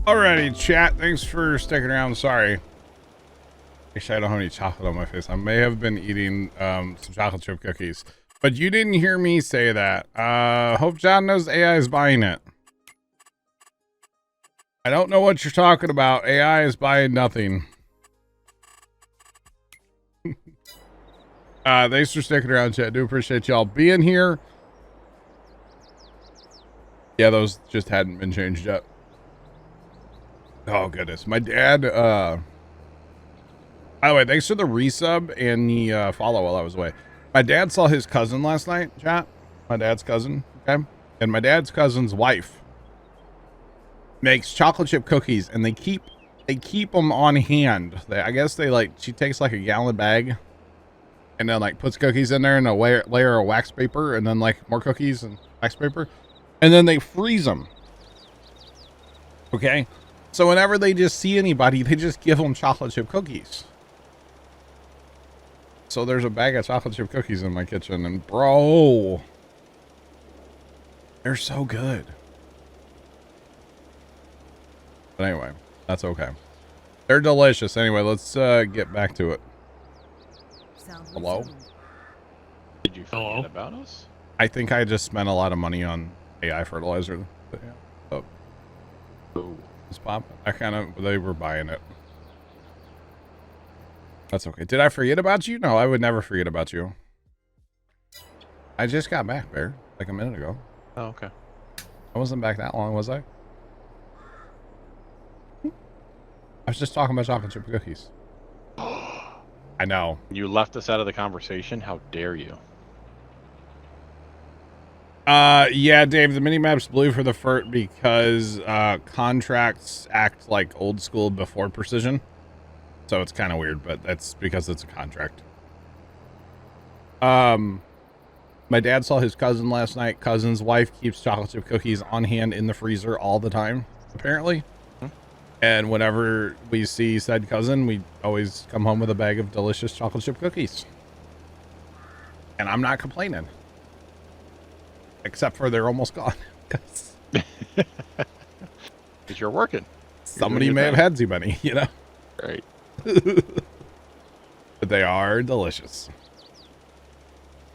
Alrighty, chat. Thanks for sticking around. Sorry. Actually, I don't have any chocolate on my face. I may have been eating some chocolate chip cookies. But you didn't hear me say that. Hope John knows AI is buying it. I don't know what you're talking about. AI is buying nothing. Thanks for sticking around, chat. Do appreciate y'all being here. Yeah, those just hadn't been changed yet. Oh, goodness. My dad, by the way, thanks for the resub and the follow while I was away. My dad saw his cousin last night, chat. My dad's cousin, okay? And my dad's cousin's wife makes chocolate chip cookies, and they keep them on hand. I guess she takes like a gallon bag and then like puts cookies in there and a layer of wax paper and then like more cookies and wax paper. And then they freeze them. Okay? So whenever they just see anybody, they just give them chocolate chip cookies. So there's a bag of chocolate chip cookies in my kitchen, and bro, they're so good. But anyway, that's okay. They're delicious. Anyway, let's get back to it. Hello? Did you forget about us? I think I just spent a lot of money on AI fertilizer. But yeah. Oh. It's popping. They were buying it. That's okay. Did I forget about you? No, I would never forget about you. I just got back, Bear, like a minute ago. Oh, okay. I wasn't back that long, was I? I was just talking about chocolate chip cookies. I know. You left us out of the conversation? How dare you? Yeah, Dave, the mini-map's blue for the FERT because contracts act like old school before precision. So it's kind of weird, but that's because it's a contract. My dad saw his cousin last night. Cousin's wife keeps chocolate chip cookies on hand in the freezer all the time, apparently. And whenever we see said cousin, we always come home with a bag of delicious chocolate chip cookies. And I'm not complaining. Except for they're almost gone. Because you're working. Somebody may have had too many, you know? Right. But they are delicious.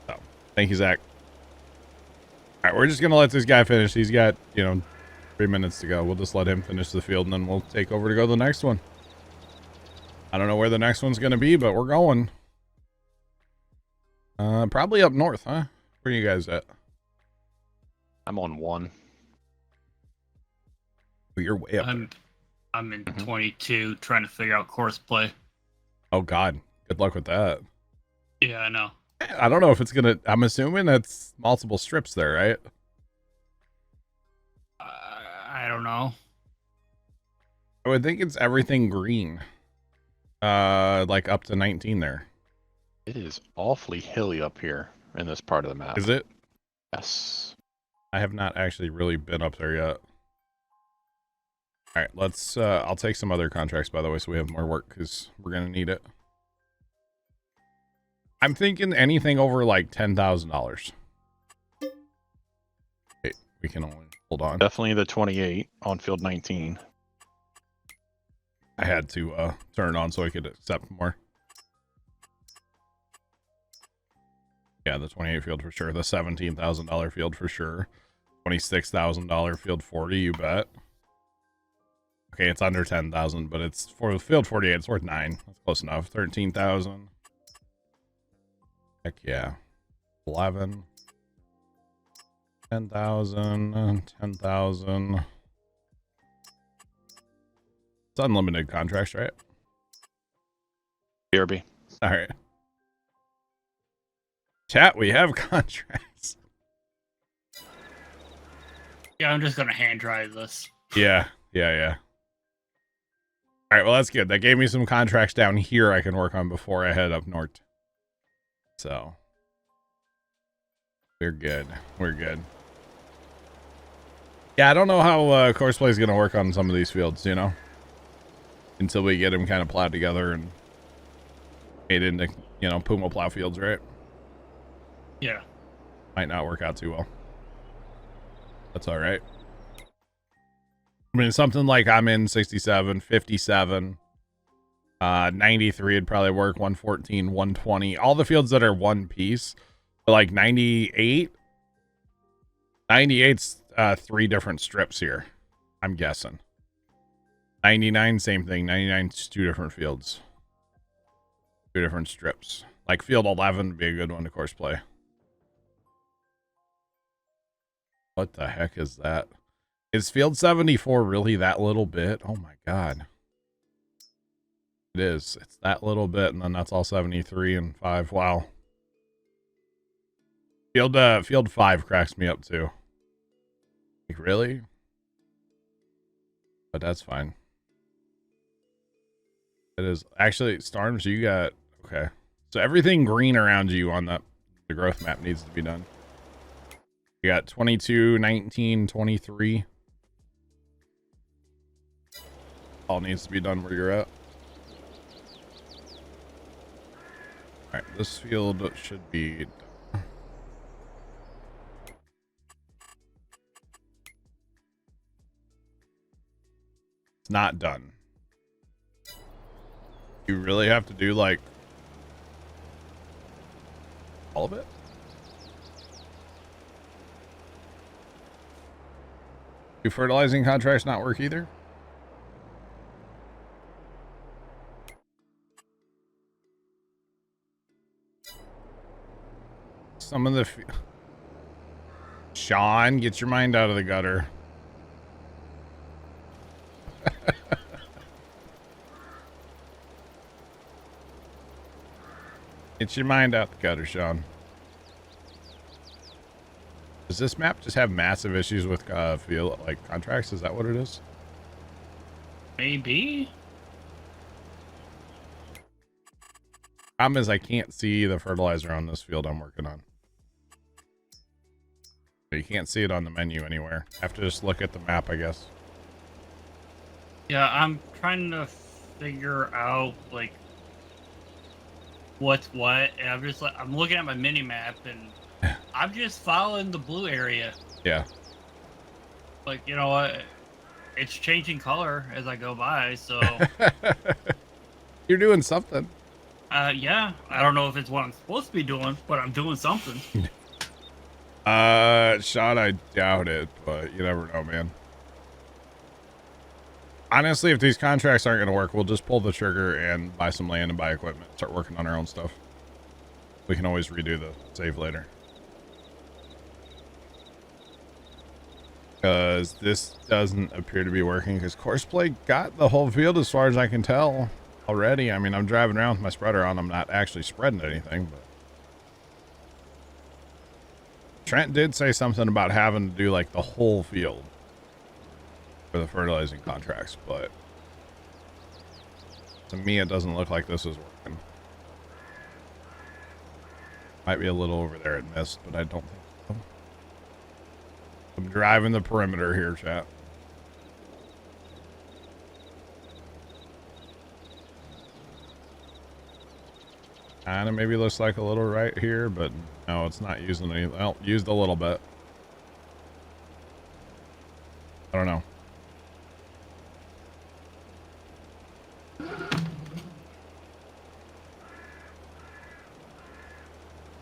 So, thank you, Zach. All right, we're just going to let this guy finish. He's got, 3 minutes to go. We'll just let him finish the field, and then we'll take over to go to the next one. I don't know where the next one's going to be, but we're going. Probably up north, huh? Where are you guys at? I'm on 1. Oh, you're way up. I'm in 22 trying to figure out course play. Oh, God. Good luck with that. Yeah, I know. I don't know if it's going to... I'm assuming it's multiple strips there, right? I don't know. I would think it's everything green. Like up to 19 there. It is awfully hilly up here in this part of the map. Is it? Yes. I have not actually really been up there yet. All right, let's, I'll take some other contracts, by the way, so we have more work, because we're going to need it. I'm thinking anything over, like, $10,000. Okay, we can only, hold on. Definitely the 28 on field 19. I had to, turn it on so I could accept more. Yeah, the 28 field for sure. The $17,000 field for sure. $26,000 field 40, you bet. Okay, it's under 10,000, but it's for field 48. It's worth 9. That's close enough. 13,000. Heck yeah. 11. 10,000. 10,000. It's unlimited contracts, right? BRB. All right. Chat, we have contracts. Yeah, I'm just gonna hand drive this. Yeah. All right, well, that's good. That gave me some contracts down here I can work on before I head up north. So, we're good. We're good. Yeah, I don't know how course play is going to work on some of these fields, until we get them kind of plowed together and made into, Puma plow fields, right? Yeah. Might not work out too well. That's all right. I mean, something like I'm in 67, 57, 93 would probably work, 114, 120. All the fields that are one piece, like 98. 98's 3 different strips here, I'm guessing. 99, same thing. 99's 2 different fields. 2 different strips. Like field 11 would be a good one to course play. What the heck is that? Is field 74 really that little bit? Oh my god. It is. It's that little bit, and then that's all 73 and 5. Wow. Field 5 cracks me up too. Like, really? But that's fine. It is. Actually, Storms, you got... Okay. So everything green around you on the growth map needs to be done. You got 22, 19, 23. All needs to be done where you're at. Alright, this field should be... It's not done. You really have to do, like, all of it? Do fertilizing contracts not work either? Some of the... Sean, get your mind out of the gutter. Get your mind out the gutter, Sean. Does this map just have massive issues with field like contracts? Is that what it is? Maybe. Problem is I can't see the fertilizer on this field I'm working on. You can't see it on the menu anywhere. Have to just look at the map, I guess. Yeah, I'm trying to figure out like what's what, and I'm looking at my mini map, and I'm just following the blue area. Yeah. Like, you know what? It's changing color as I go by, so You're doing something. yeah. I don't know if it's what I'm supposed to be doing, but I'm doing something. Sean, I doubt it, but you never know, man. Honestly, if these contracts aren't going to work, we'll just pull the trigger and buy some land and buy equipment. Start working on our own stuff. We can always redo the save later. Because this doesn't appear to be working, because Courseplay got the whole field as far as I can tell already. I mean, I'm driving around with my spreader on. I'm not actually spreading anything, but... Trent did say something about having to do, like, the whole field for the fertilizing contracts, but to me it doesn't look like this is working. Might be a little over there at mist, but I don't think so. I'm driving the perimeter here, chat. Kinda maybe looks like a little right here, but no, it's not using any. Well, used a little bit. I don't know.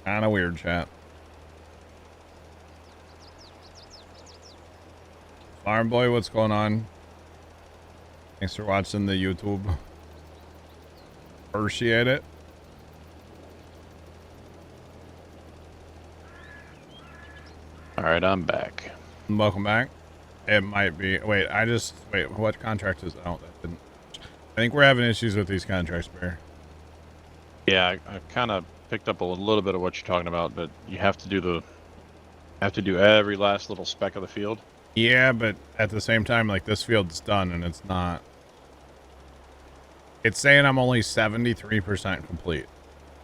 Kinda weird, chat. Farm boy, what's going on? Thanks for watching the YouTube. Appreciate it. All right, I'm back. Welcome back. It might be. Wait, wait. What contract is out? That didn't. I think we're having issues with these contracts, Bear. Yeah, I kind of picked up a little bit of what you're talking about, but you have to do every last little speck of the field. Yeah, but at the same time, like, this field's done and it's not. It's saying I'm only 73% complete.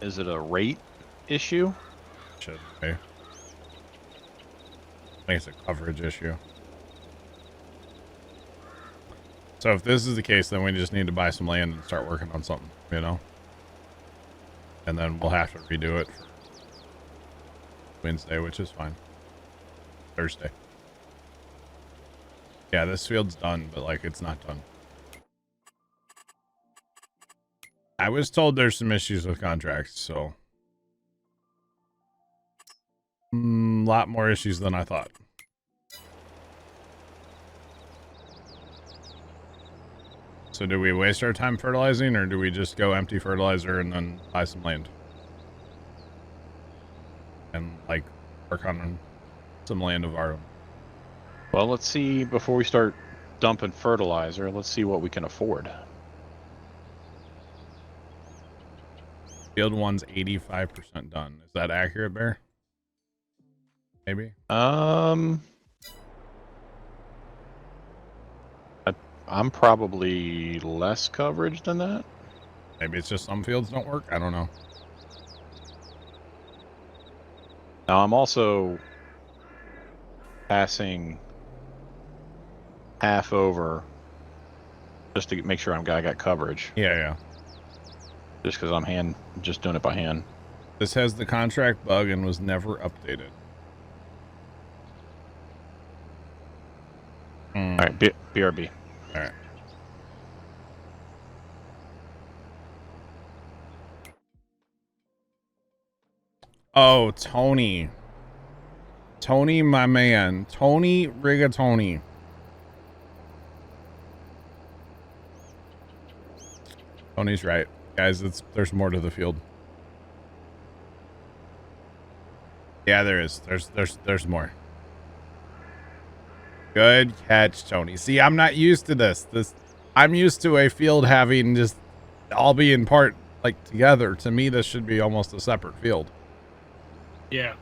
Is it a rate issue? Should be. I think it's a coverage issue. So if this is the case, then we just need to buy some land and start working on something, you know? And then we'll have to redo it for Wednesday, which is fine. Thursday. Yeah, this field's done, but like it's not done. I was told there's some issues with contracts, so a lot more issues than I thought. So do we waste our time fertilizing, or do we just go empty fertilizer and then buy some land? And like work on some land of our own. Well, let's see, before we start dumping fertilizer, let's see what we can afford. Field 1's 85% done. Is that accurate, Bear? Maybe? I'm probably less coverage than that. Maybe it's just some fields don't work. I don't know. Now, I'm also passing half over just to make sure I got coverage. Yeah. Just because I'm just doing it by hand. This has the contract bug and was never updated. All right, BRB. All right. Oh, Tony. Tony, my man. Tony Rigatoni. Tony's right. Guys, there's more to the field. Yeah, there is. There's more. Good catch, Tony. See, I'm not used to this. I'm used to a field having just all be in part like together. To me, this should be almost a separate field. Yeah.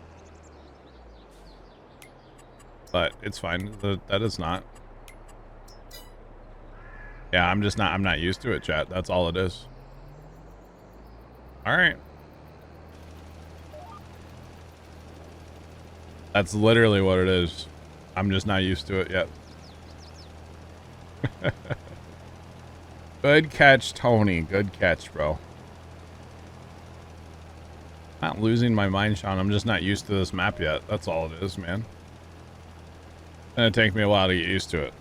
But it's fine. That is not. Yeah, I'm not used to it, chat. That's all it is. All right. That's literally what it is. I'm just not used to it yet. Good catch, Tony. Good catch, bro. Not losing my mind, Sean. I'm just not used to this map yet. That's all it is, man. It's gonna take me a while to get used to it.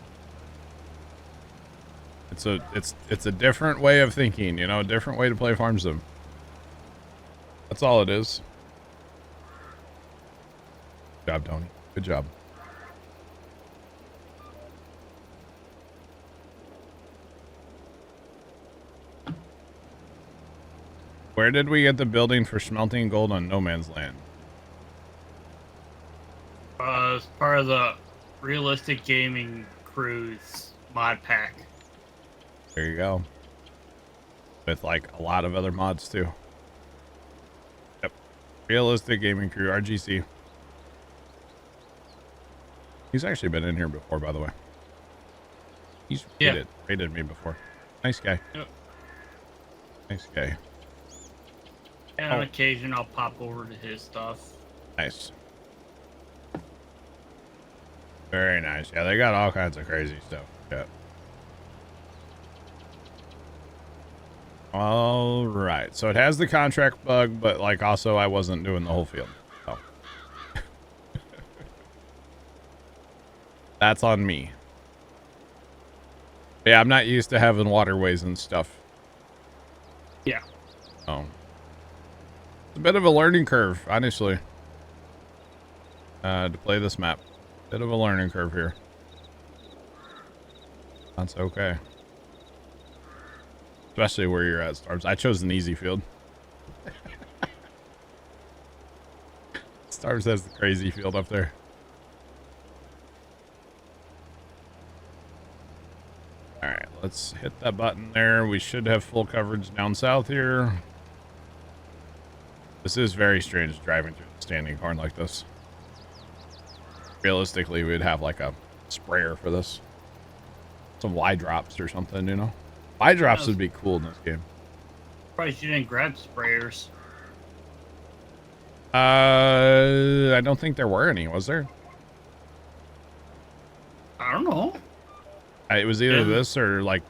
It's a different way of thinking, you know, a different way to play Farm Sim. That's all it is. Good job, Tony. Good job. Where did we get the building for smelting gold on No Man's Land? It's part of the Realistic Gaming Crew's mod pack. There you go. With like a lot of other mods too. Yep. Realistic Gaming Crew, RGC. He's actually been in here before, by the way. He's raided me before. Nice guy. Yep. Nice guy. And on occasion, I'll pop over to his stuff. Nice. Very nice. Yeah, they got all kinds of crazy stuff. Yeah. All right. So it has the contract bug, but like also I wasn't doing the whole field. So. That's on me. Yeah, I'm not used to having waterways and stuff. Yeah. Oh. It's a bit of a learning curve, honestly. To play this map. Bit of a learning curve here. That's okay. Especially where you're at, Starbs. I chose an easy field. Starbs has the crazy field up there. Alright, let's hit that button there. We should have full coverage down south here. This is very strange driving through the standing corn like this. Realistically, we'd have like a sprayer for this. Some Y drops or something, you know? Y drops would be cool in this game. Surprised you didn't grab sprayers. I don't think there were any, was there? I don't know. It was either this or like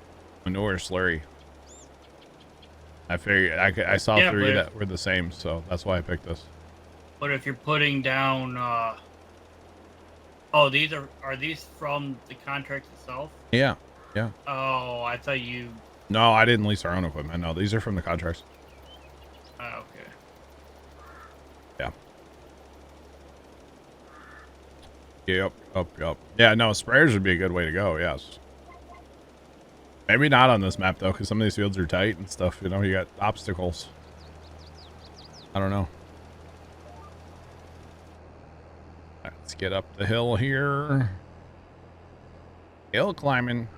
manure slurry. I figured I saw three that were the same, so that's why I picked this. But if you're putting down Oh, are these from the contract itself? Yeah. Yeah. Oh, I thought you. No, I didn't lease our own equipment. No, these are from the contracts. Okay. Yeah. Yep. Yep. Yeah, no, sprayers would be a good way to go. Yes. Maybe not on this map, though, because some of these fields are tight and stuff. You know, you got obstacles. I don't know. Let's get up the hill here. Hill climbing.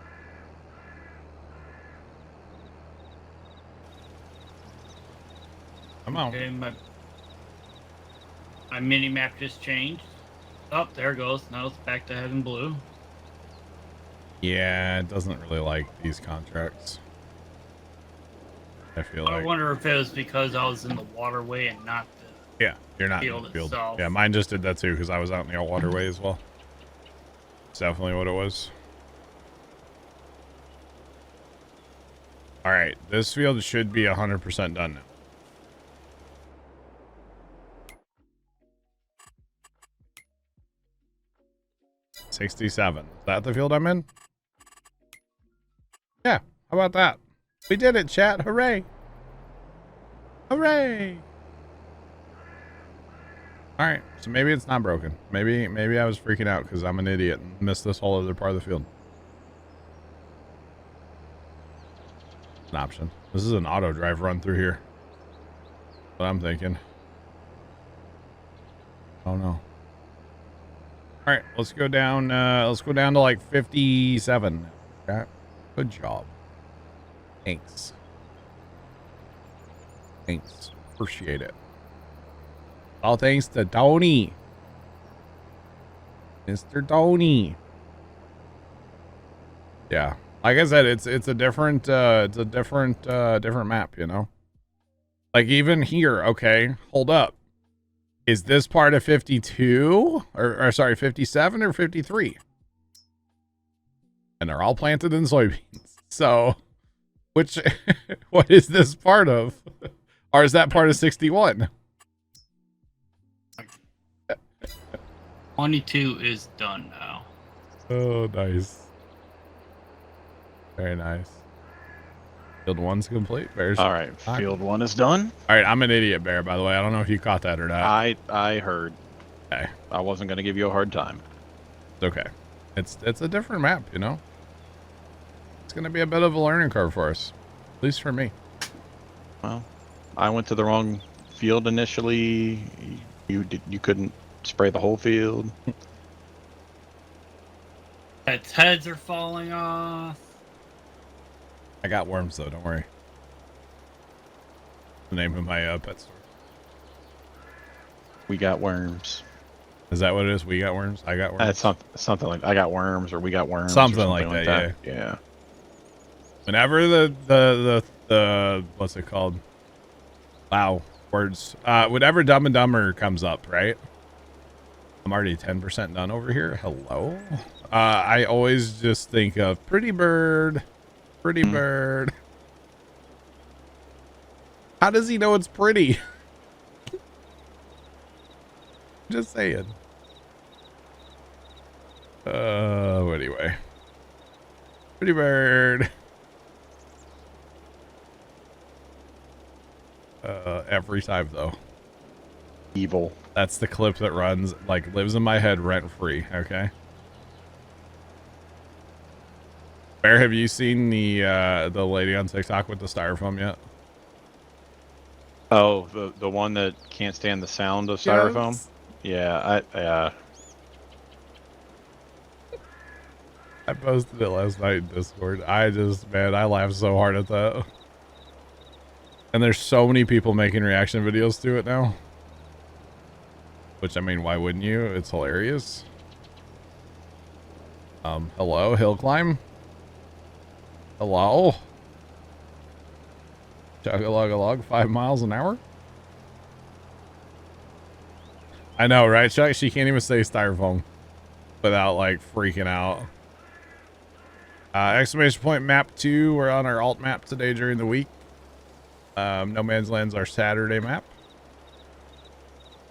Come on. Okay, my mini map just changed. Oh, there it goes. Now it's back to heading blue. Yeah, it doesn't really like these contracts. I feel I like. wonder if it was because I was in the waterway and not the. Yeah, you're not in Field the field. itself. Yeah, mine just did that too because I was out in the waterway as well. It's definitely what it was. All right, this field should be 100% done now. $67. Is that the field I'm in? Yeah, how about that? We did it, chat. Hooray! Hooray! All right, so maybe it's not broken. Maybe I was freaking out because I'm an idiot and missed this whole other part of the field. An option. This is an auto drive run through here. What I'm thinking. Oh no. All right, let's go down. Let's go down to like 57. Okay. Good job. Thanks. Thanks. Appreciate it. All thanks to Tony. Mr. Tony. Yeah. Like I said, it's a different different map, you know? Like even here, okay, hold up. Is this part of 52? Or sorry, 57 or 53? And they're all planted in soybeans. So which what is this part of? Or is that part of 61? 22 is done now. Oh, nice. Very nice. Field 1's complete. Bears. All right, field 1 is done. All right, I'm an idiot, Bear, by the way. I don't know if you caught that or not. I heard. Okay. I wasn't going to give you a hard time. It's okay. It's a different map, you know? It's going to be a bit of a learning curve for us. At least for me. Well, I went to the wrong field initially. You couldn't spray the whole field. Its heads are falling off. I got worms, though. Don't worry. The name of my pet store. We got worms. Is that what it is? We got worms? I got worms? It's something like I got worms or we got worms. Something like that, yeah. Whenever the what's it called? Wow, words. Whenever Dumb and Dumber comes up, right? I'm already 10% done over here. Hello. I always just think of Pretty Bird. Pretty Bird. How does he know it's pretty? Just saying. Anyway. Pretty Bird. Every time though. Evil. That's the clip that runs, like, lives in my head rent free. Okay. Bear, have you seen the lady on TikTok with the styrofoam yet? Oh, the one that can't stand the sound of styrofoam. Yes. Yeah, I posted it last night in Discord. Man, I laughed so hard at that. And there's so many people making reaction videos to it now. Which, I mean, why wouldn't you? It's hilarious. Hello, hill climb? Hello? Chug-a-lug-a-lug, 5 miles an hour? I know, right, Chuck? She can't even say styrofoam without, like, freaking out. Exclamation point map 2. We're on our alt map today during the week. No Man's Land's our Saturday map.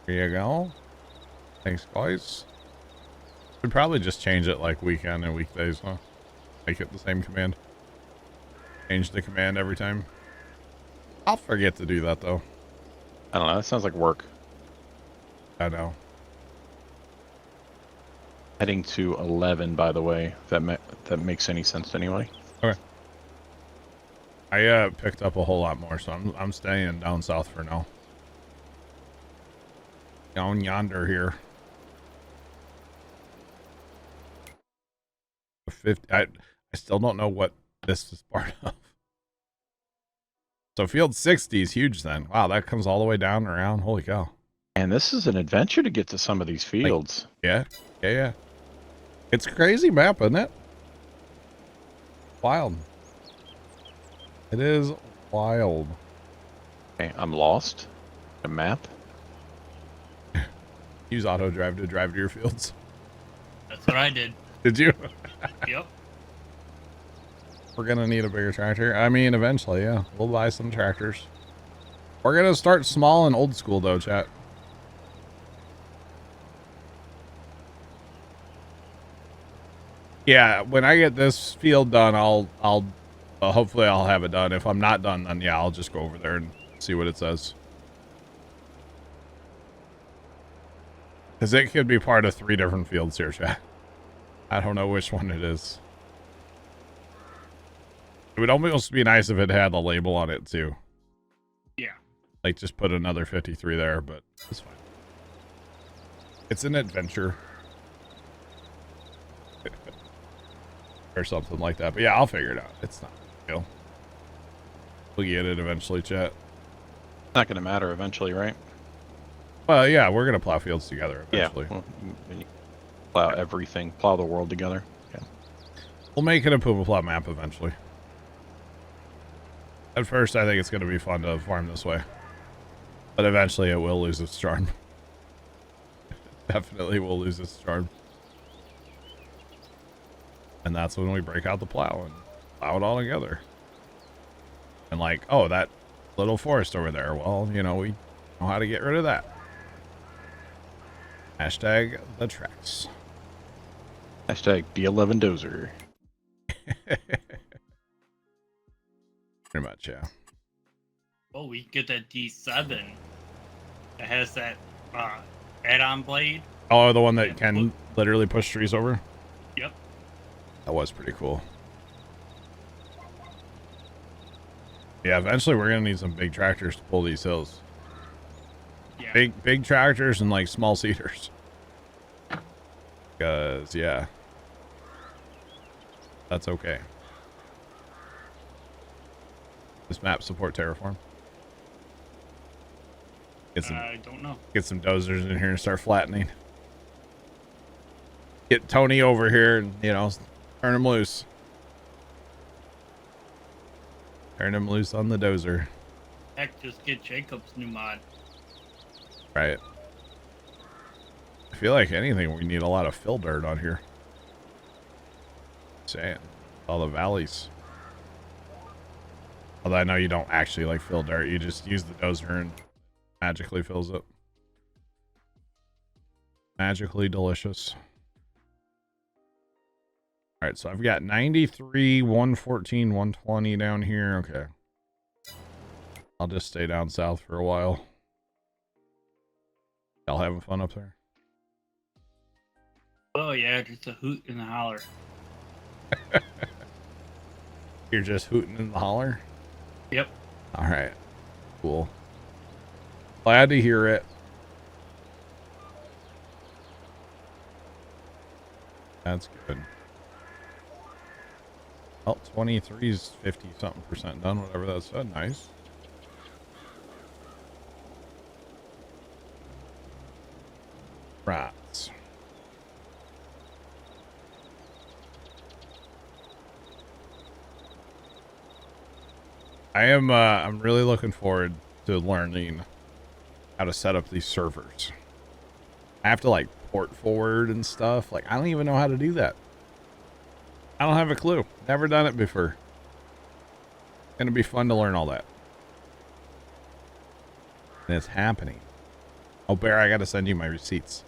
Here you go. Thanks, guys. We'd probably just change it like weekend and weekdays, huh? Make it the same command. Change the command every time. I'll forget to do that though. I don't know. That sounds like work. I know. Heading to 11, by the way. If that makes any sense to anybody. Okay. I picked up a whole lot more, so I'm staying down south for now. Down yonder here. 50. I still don't know what this is part of. So field 60 is huge then. Wow, that comes all the way down and around. Holy cow. And this is an adventure to get to some of these fields. Yeah. It's a crazy map, isn't it? Wild. It is wild. Okay, I'm lost. A map. Use auto drive to drive to your fields. That's what I did. Did you? Yep. We're gonna need a bigger tractor. I mean, eventually, yeah. We'll buy some tractors. We're gonna start small and old school though, chat. Yeah, when I get this field done, I'll hopefully I'll have it done. If I'm not done, then yeah, I'll just go over there and see what it says. Because it could be part of 3 different fields here, chat. I don't know which one it is. It would almost be nice if it had a label on it too. Yeah. Like just put another 53 there, but it's fine. It's an adventure. Or something like that. But yeah, I'll figure it out. It's not a big deal. We'll get it eventually, chat. Not going to matter eventually, right? Well, yeah, we're going to plow fields together eventually. Yeah. Well, plow everything. Plow the world together. Yeah. We'll make it a Puma plow map eventually. At first, I think it's going to be fun to farm this way. But eventually, it will lose its charm. Definitely will lose its charm. And that's when we break out the plow and plow it all together. And like, oh, that little forest over there. Well, you know, we know how to get rid of that. Hashtag the tracks. Hashtag D11 dozer. Pretty much, yeah. Well, we get that D7 that has that add-on blade. Oh, the one that can literally push trees over? Yep. That was pretty cool. Yeah, eventually we're going to need some big tractors to pull these hills. Yeah. Big tractors and like small seeders. Because, yeah. That's okay. This map support terraform? I don't know. Get some dozers in here and start flattening. Get Tony over here and, you know, turn him loose. Turn him loose on the dozer. Heck, just get Jacob's new mod. Right. I feel like anything, we need a lot of fill dirt on here. Saying. All the valleys. Although I know you don't actually like fill dirt. You just use the dozer and magically fills it. Magically delicious. Alright, so I've got 93, 114, 120 down here. Okay. I'll just stay down south for a while. Y'all having fun up there? Oh yeah, just a hoot and a holler. You're just hooting in the holler? Yep. Alright. Cool. Glad to hear it. That's good. Well, 23's 50-something% done, whatever that said. Nice. Right. I'm really looking forward to learning how to set up these servers. I have to like port forward and stuff. Like, I don't even know how to do that. I don't have a clue. Never done it before. It's gonna be fun to learn all that. And it's happening. Oh, Bear, I gotta send you my receipts.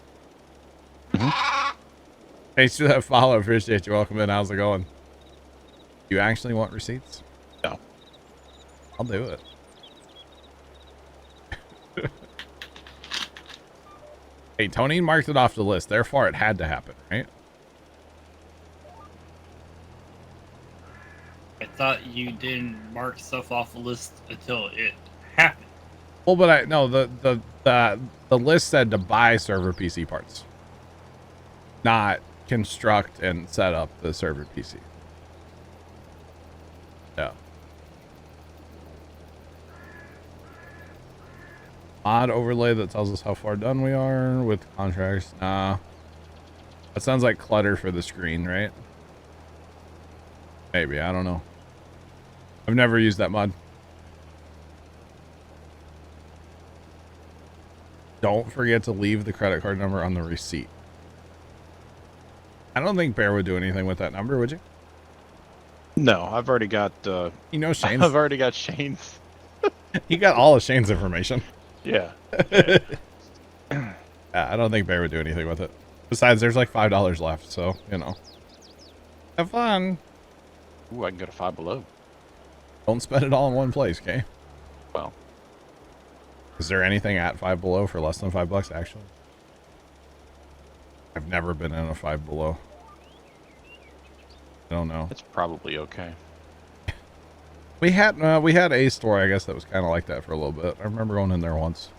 Thanks for that follow. Appreciate you. Welcome in. How's it going? You actually want receipts? No. I'll do it. Hey, Tony marked it off the list. Therefore, it had to happen, right? I thought you didn't mark stuff off the list until it happened. Well, but the list said to buy server PC parts, not construct and set up the server PC. Yeah. Mod overlay that tells us how far done we are with contracts. Nah. That sounds like clutter for the screen, right? Maybe, I don't know. I've never used that mod. Don't forget to leave the credit card number on the receipt. I don't think Bear would do anything with that number, would you? No, I've already got. You know Shane's. I've already got Shane's. He got all of Shane's information. Yeah. Yeah, I don't think Bear would do anything with it. Besides, there's like $5 left, so you know. Have fun. Ooh, I can go to Five Below. Don't spend it all in one place, okay? Well, is there anything at Five Below for less than $5 actually? I've never been in a Five Below. I don't know. it's probably okay. We had a store, I guess, that was kind of like that for a little bit. I remember going in there once.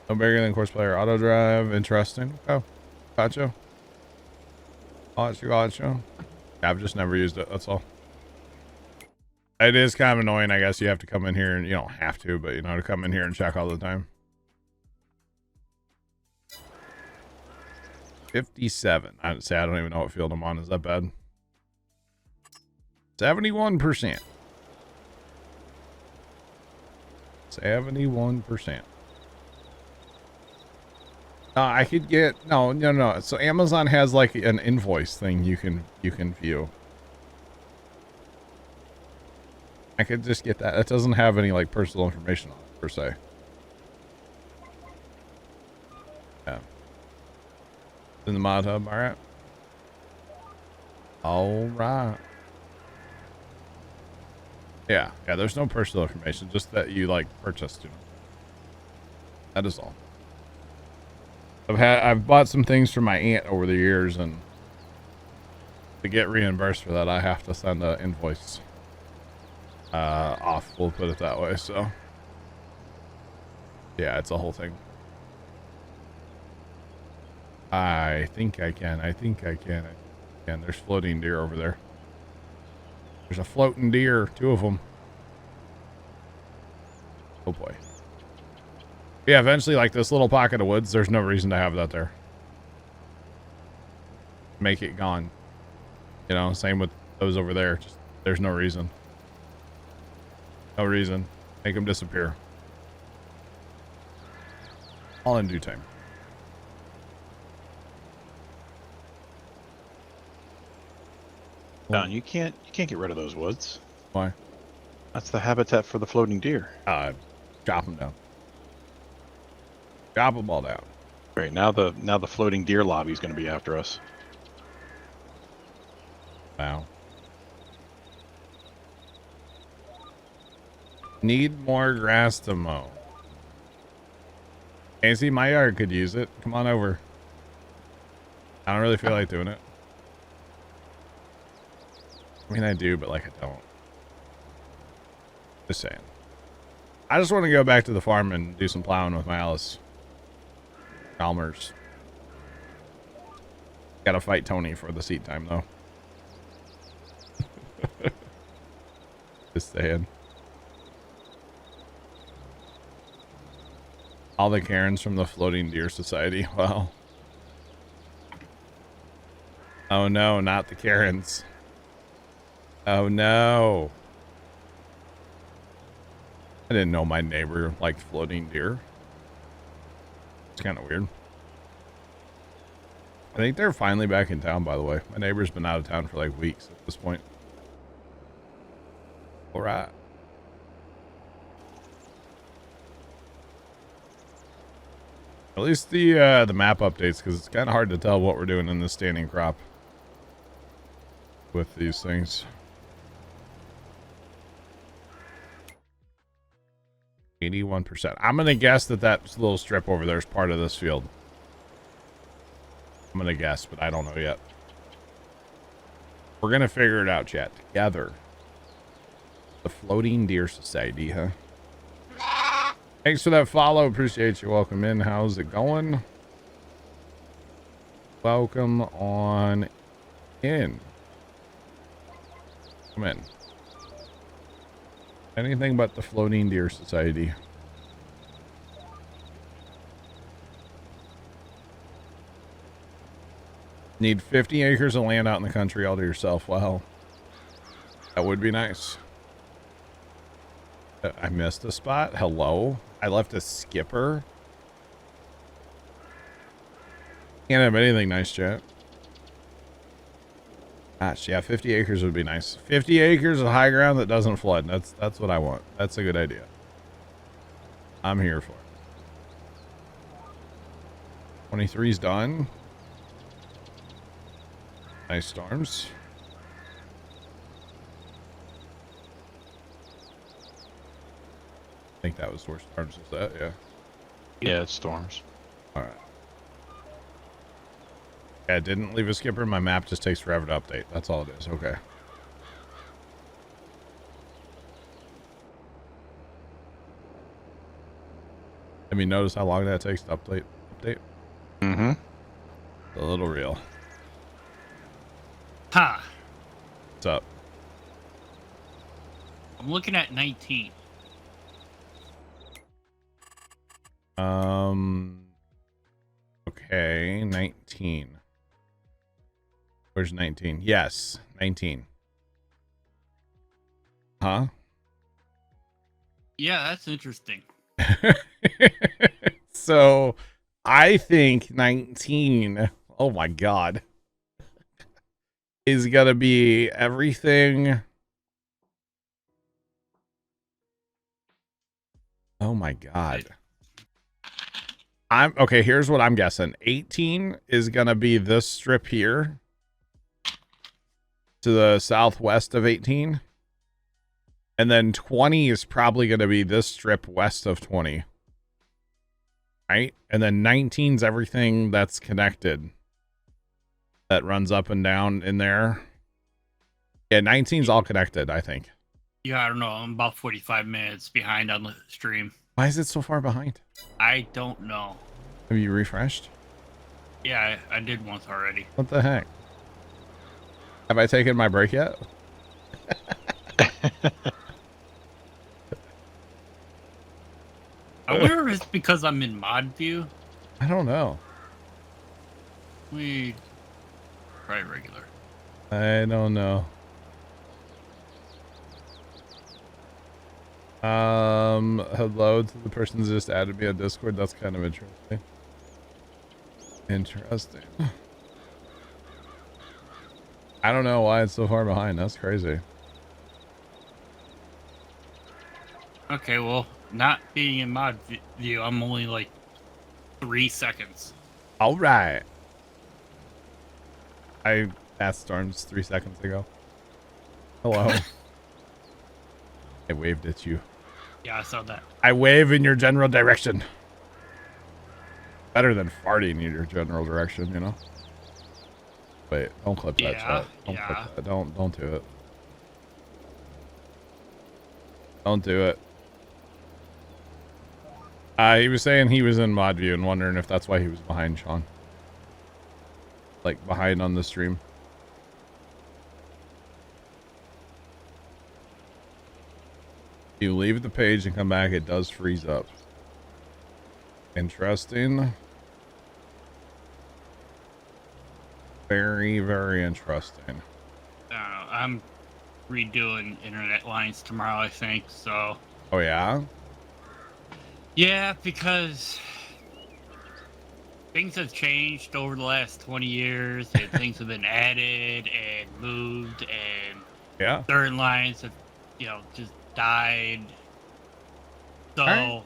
No bigger than course player auto drive. Interesting. Oh, gotcha. Gotcha. I've just never used it. That's all. It is kind of annoying. I guess you have to come in here and you don't have to, but you know, to come in here and check all the time. 57. I'd say I don't even know what field I'm on. Is that bad? 71%. 71%. I could get no. So Amazon has like an invoice thing you can view. I could just get that. It doesn't have any like personal information on it per se. Yeah. In the mod hub, alright. Alright. Yeah, there's no personal information, just that you like purchased, you know. That is all. I've bought some things for my aunt over the years, and to get reimbursed for that I have to send an invoice off, we'll put it that way. So yeah, it's a whole thing. I think I can. There's floating deer over there. There's a floating deer, 2 of them. Oh boy. Yeah, eventually, like this little pocket of woods, there's no reason to have that there. Make it gone. You know, same with those over there. Just there's no reason. No reason. Make them disappear. All in due time. Don, you can't get rid of those woods. Why? That's the habitat for the floating deer. Chop them down. Chop them all down. Right, now the floating deer lobby is going to be after us. Wow. Need more grass to mow. Casey, my yard could use it. Come on over. I don't really feel like doing it. I mean, I do, but like I don't. Just saying. I just want to go back to the farm and do some plowing with my Alice. Chalmers. Gotta fight Tony for the seat time, though. Just saying. All the Karens from the Floating Deer Society. Wow. Oh no, not the Karens. Oh no. I didn't know my neighbor liked floating deer. It's kind of weird. I think they're finally back in town, by the way. My neighbor's been out of town for like weeks at this point. All right. At least the map updates, because it's kind of hard to tell what we're doing in the standing crop with these things. 81%. I'm gonna guess that little strip over there is part of this field. I'm gonna guess, but I don't know yet. We're gonna figure it out, chat, together. The Floating Deer Society, huh? Thanks for that follow. Appreciate you. Welcome in. How's it going? Welcome on in. Come in. Anything but the Floating Deer Society. Need 50 acres of land out in the country all to yourself. Well, that would be nice. I missed a spot. Hello? I left a skipper. Can't have anything nice, chat. Gosh, yeah, 50 acres would be nice. 50 acres of high ground that doesn't flood. That's what I want. That's a good idea. I'm here for it. 23's done. Nice storms. I think that was where storms was at, yeah. Yeah, it's storms. Alright. Yeah, I didn't leave a skipper. My map just takes forever to update. That's all it is. Okay. I mean, notice how long that takes to update? Mm-hmm. A little real. Ha! What's up? I'm looking at 19. Okay, 19. Where's 19? Yes, 19. Huh? Yeah, that's interesting. So, I think 19, oh my god, is gonna be everything. Oh my god. Okay, here's what I'm guessing. 18 is gonna be this strip here to the southwest of 18. And then 20 is probably gonna be this strip west of 20. Right? And then 19's everything that's connected. That runs up and down in there. Yeah, 19's all connected, I think. Yeah, I don't know. I'm about 45 minutes behind on the stream. Why is it so far behind? I don't know. Have you refreshed? Yeah, I did once already. What the heck? Have I taken my break yet? I wonder if it's because I'm in mod view. I don't know. We try regular. I don't know. Hello to the person who just added me on Discord. That's kind of interesting. Interesting. I don't know why it's so far behind. That's crazy. Okay, well, not being in mod view, I'm only like 3 seconds. All right. I passed storms 3 seconds ago. Hello. I waved at you. Yeah, I saw that. I wave in your general direction. Better than farting in your general direction, you know? Wait, don't clip that shot. Don't clip that. Don't do it. Don't do it. He was saying he was in mod view and wondering if that's why he was behind, Sean. Like behind on the stream. You leave the page and come back, it does freeze up. Interesting. Very, very interesting. I don't know. I'm redoing internet lines tomorrow, I think, so. Oh, yeah? Yeah, because things have changed over the last 20 years, and things have been added and moved, and Yeah. certain lines have, you know, just died. So,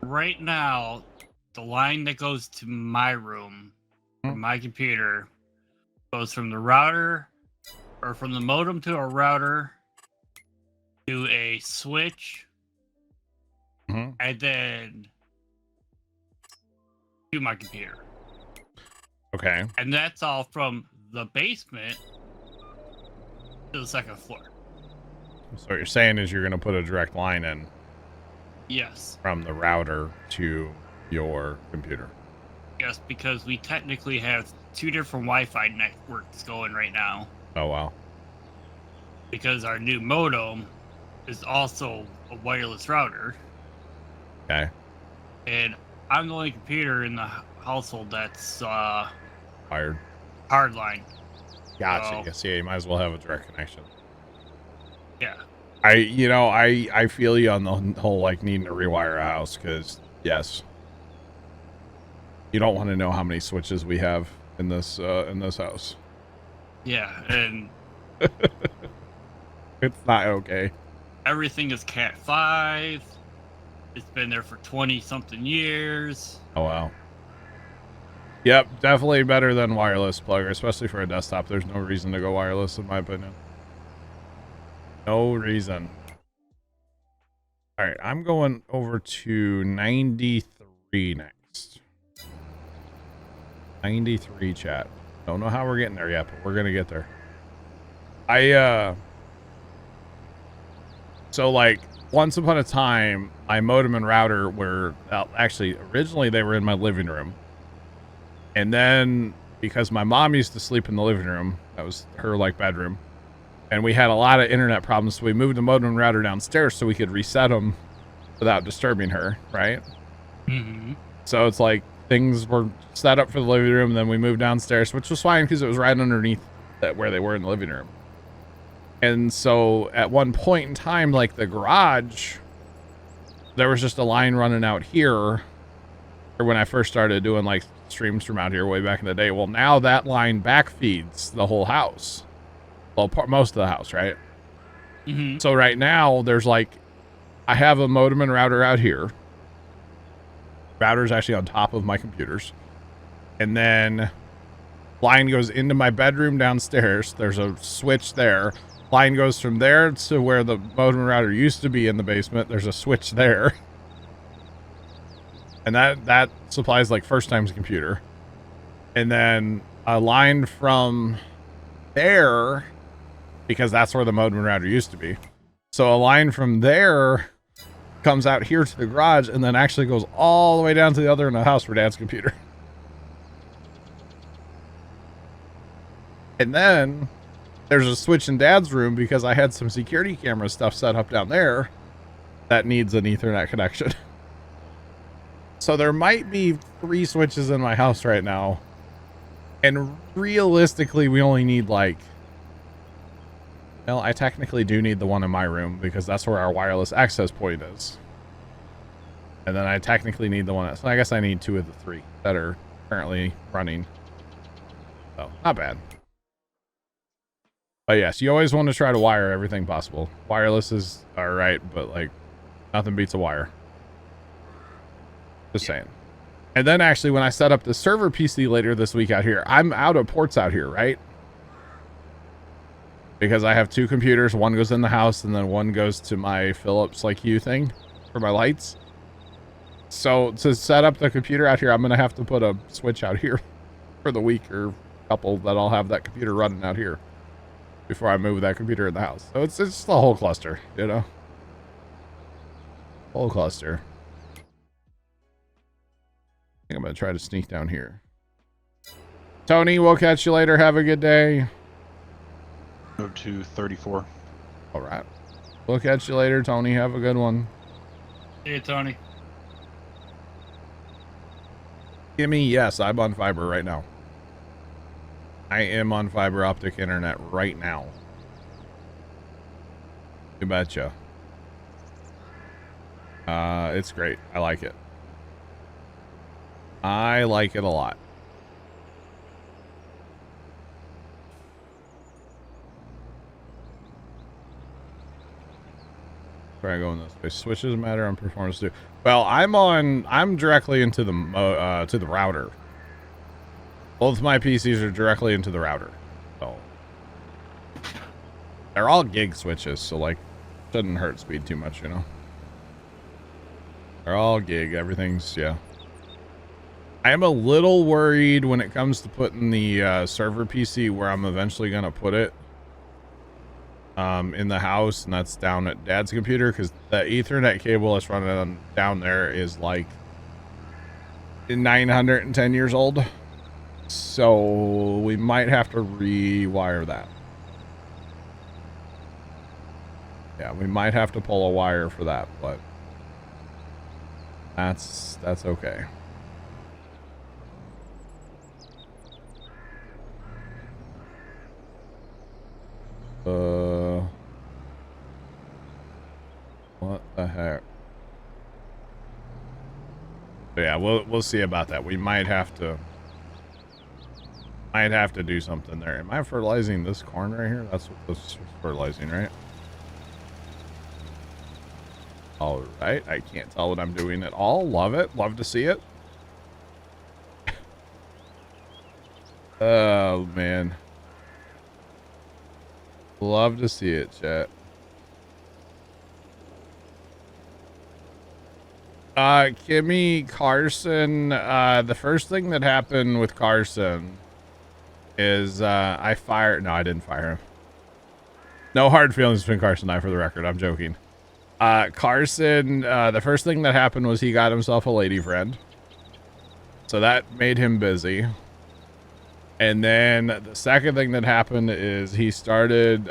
right now, the line that goes to my room from my computer goes from the router or from the modem to a router to a switch and then to my computer. Okay. And that's all from the basement to the second floor. So what you're saying is you're going to put a direct line in Yes. from the router to your computer. Yes, because we technically have 2 different Wi-Fi networks going right now. Oh, wow. Because our new modem is also a wireless router. Okay. And I'm the only computer in the household that's Wired. hardline. Gotcha. So, yeah, you might as well have a direct connection. Yeah. I feel you on the whole, like, needing to rewire a house, because, yes. You don't want to know how many switches we have in this house. Yeah, and It's not okay. everything is Cat 5. It's been there for 20-something years. Oh, wow. Yep, definitely better than wireless plugger, especially for a desktop. There's no reason to go wireless, in my opinion. No reason. All right, I'm going over to 93 next. 93 chat. Don't know how we're getting there yet, but we're gonna get there. So like once upon a time, my modem and router were actually originally they were in my living room, and then because my mom used to sleep in the living room, that was her like bedroom, and we had a lot of internet problems, so we moved the modem and router downstairs so we could reset them without disturbing her, right? Mm-hmm. So it's like things were set up for the living room, and then we moved downstairs, which was fine because it was right underneath where they were in the living room. And so at one point in time, like the garage, there was just a line running out here, or when I first started doing like streams from out here way back in the day. Well, now that line back feeds the whole house. Well, most of the house, right? Mm-hmm. So right now there's like, I have a modem and router out here. Router's actually on top of my computers. And then line goes into my bedroom downstairs. There's a switch there. Line goes from there to where the modem and router used to be in the basement. There's a switch there. And that supplies like first time's computer. And then a line from there, because that's where the modem and router used to be. So a line from there comes out here to the garage and then actually goes all the way down to the other end of the house for Dad's computer. And then there's a switch in Dad's room because I had some security camera stuff set up down there that needs an Ethernet connection. So there might be 3 switches in my house right now. And realistically, we only need like, well, I technically do need the one in my room because that's where our wireless access point is. And then I technically need the one. So I guess I need 2 of the 3 that are currently running. So not bad. But yes, you always want to try to wire everything possible. Wireless is all right, but like nothing beats a wire. Just saying. And then actually when I set up the server PC later this week out here, I'm out of ports out here, right? Because I have 2 computers. One goes in the house and then one goes to my Philips like Hue thing for my lights. So to set up the computer out here, I'm going to have to put a switch out here for the week or couple that I'll have that computer running out here before I move that computer in the house. So it's just the whole cluster, you know? Whole cluster. I think I'm going to try to sneak down here. Tony, we'll catch you later. Have a good day. Go to 34. All right. We'll catch you later, Tony. Have a good one. See you, Tony. Gimme, yes, I'm on fiber right now. I am on fiber optic internet right now. You betcha. It's great. I like it. I like it a lot. Try going this way. Switches matter on performance too. Well, I'm directly into the to the router. Both my PCs are directly into the router. So they're all gig switches, so like shouldn't hurt speed too much, you know. They're all gig, everything's yeah. I am a little worried when it comes to putting the server PC where I'm eventually gonna put it. In the house, and that's down at Dad's computer, because the Ethernet cable that's running down there is like 910 years old, so we might have to rewire that. Yeah, we might have to pull a wire for that, but that's okay. What the heck? But yeah, we'll see about that. We might have to do something there. Am I fertilizing this corn right here? That's what this is fertilizing, right? All right, I can't tell what I'm doing at all. Love it. Love to see it. Oh man. Love to see it, chat. Kimmy Carson, the first thing that happened with Carson is, no, I didn't fire him. No hard feelings between Carson and I, for the record. I'm joking. Carson, the first thing that happened was he got himself a lady friend. So that made him busy. And then the second thing that happened is he started,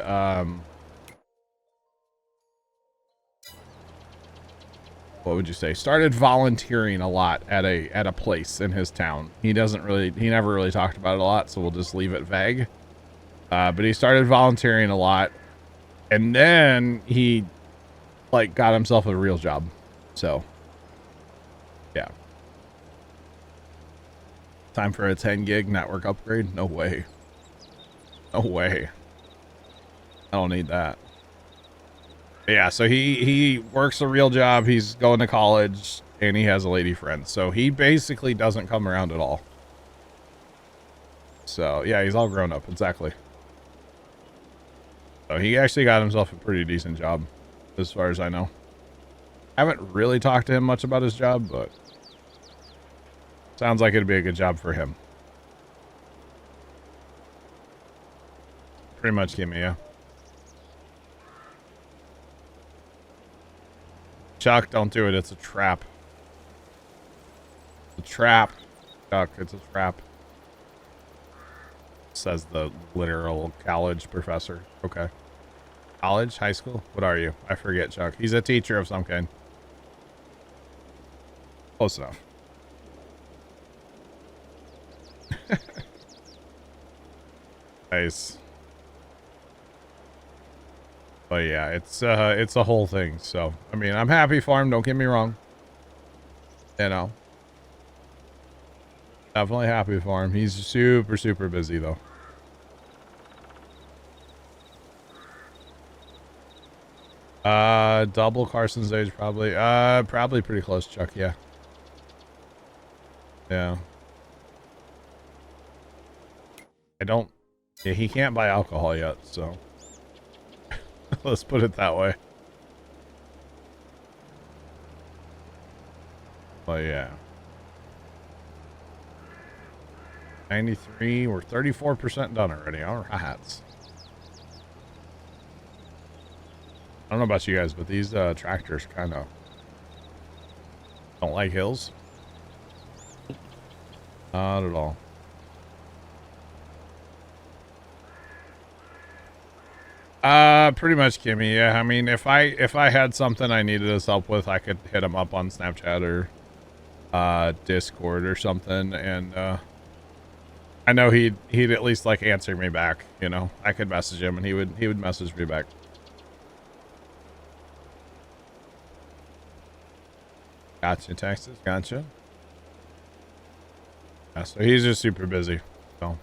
what would you say? Started volunteering a lot at a place in his town. He never really talked about it a lot, so we'll just leave it vague. But he started volunteering a lot, and then he like got himself a real job. So yeah. Time for a 10 gig network upgrade? No way. No way. I don't need that. Yeah, so he works a real job, he's going to college, and he has a lady friend. So he basically doesn't come around at all. So, yeah, he's all grown up, exactly. So he actually got himself a pretty decent job, as far as I know. I haven't really talked to him much about his job, but sounds like it'd be a good job for him. Pretty much give me, yeah. Chuck, don't do it. It's a trap. It's a trap. Chuck, it's a trap. Says the literal college professor. Okay. College? High school? What are you? I forget, Chuck. He's a teacher of some kind. Close enough. Nice. But yeah, it's a whole thing. So, I mean, I'm happy for him. Don't get me wrong. You know. Definitely happy for him. He's super, super busy, though. Double Carson's age, probably. Probably pretty close, Chuck, yeah. Yeah. Yeah, he can't buy alcohol yet, so. Let's put it that way. But yeah. 93, we're 34% done already. All right. I don't know about you guys, but these tractors kind of don't like hills. Not at all. Pretty much, Kimmy. Yeah, I mean, if I had something I needed his help with, I could hit him up on Snapchat or Discord or something, and I know he'd at least like answer me back. You know, I could message him, and he would message me back. Gotcha, Texas. Gotcha. Yeah, so he's just super busy. So.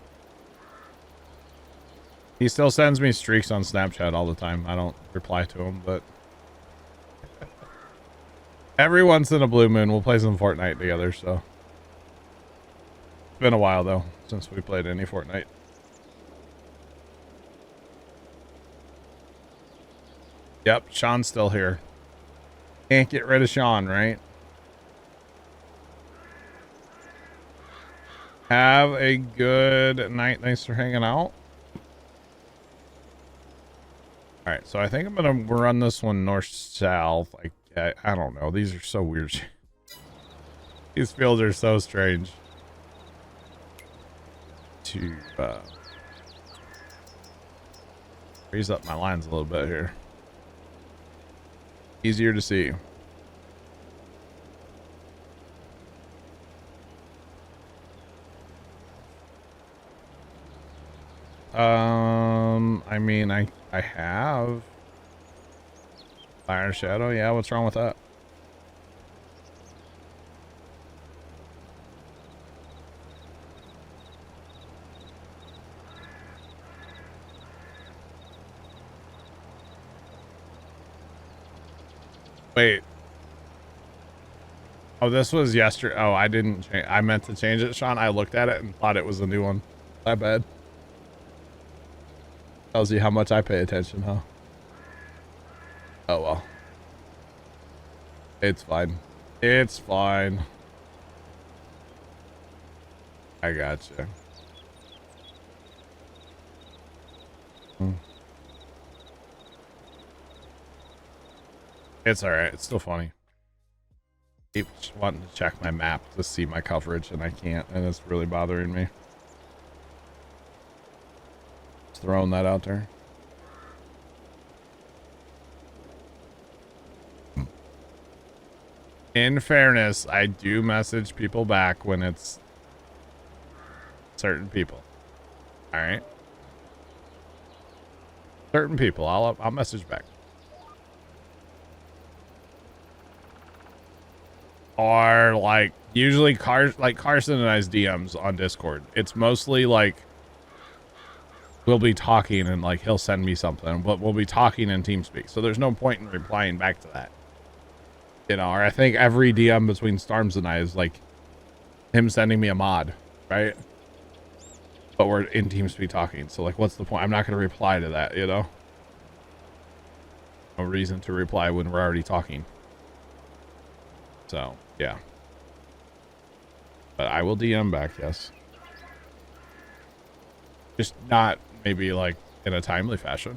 He still sends me streaks on Snapchat all the time. I don't reply to him, but Every once in a blue moon, we'll play some Fortnite together, so. It's been a while, though, since we played any Fortnite. Yep, Sean's still here. Can't get rid of Sean, right? Have a good night. Thanks for hanging out. All right, so I think I'm going to run this one north-south. I don't know. These are so weird. These fields are so strange. To raise up my lines a little bit here. Easier to see. I mean, I have Fire Shadow. Yeah, what's wrong with that? Wait. Oh, this was yesterday. Oh, I didn't change. I meant to change it, Sean. I looked at it and thought it was a new one. My bad. Tells you how much I pay attention, huh? Oh, well. It's fine. It's fine. I gotcha. It's alright. It's still funny. Keep wanting to check my map to see my coverage, and I can't, and it's really bothering me. Just throwing that out there. In fairness, I do message people back when it's certain people. All right. Certain people, I'll message back. Or like usually Carson and I's DMs on Discord. It's mostly like we'll be talking and like he'll send me something, but we'll be talking in TeamSpeak. So there's no point in replying back to that. You know, or I think every DM between Storms and I is like him sending me a mod, right? But we're in TeamSpeak talking. So like, what's the point? I'm not going to reply to that, you know? No reason to reply when we're already talking. So, yeah. But I will DM back, yes. Just not maybe like in a timely fashion.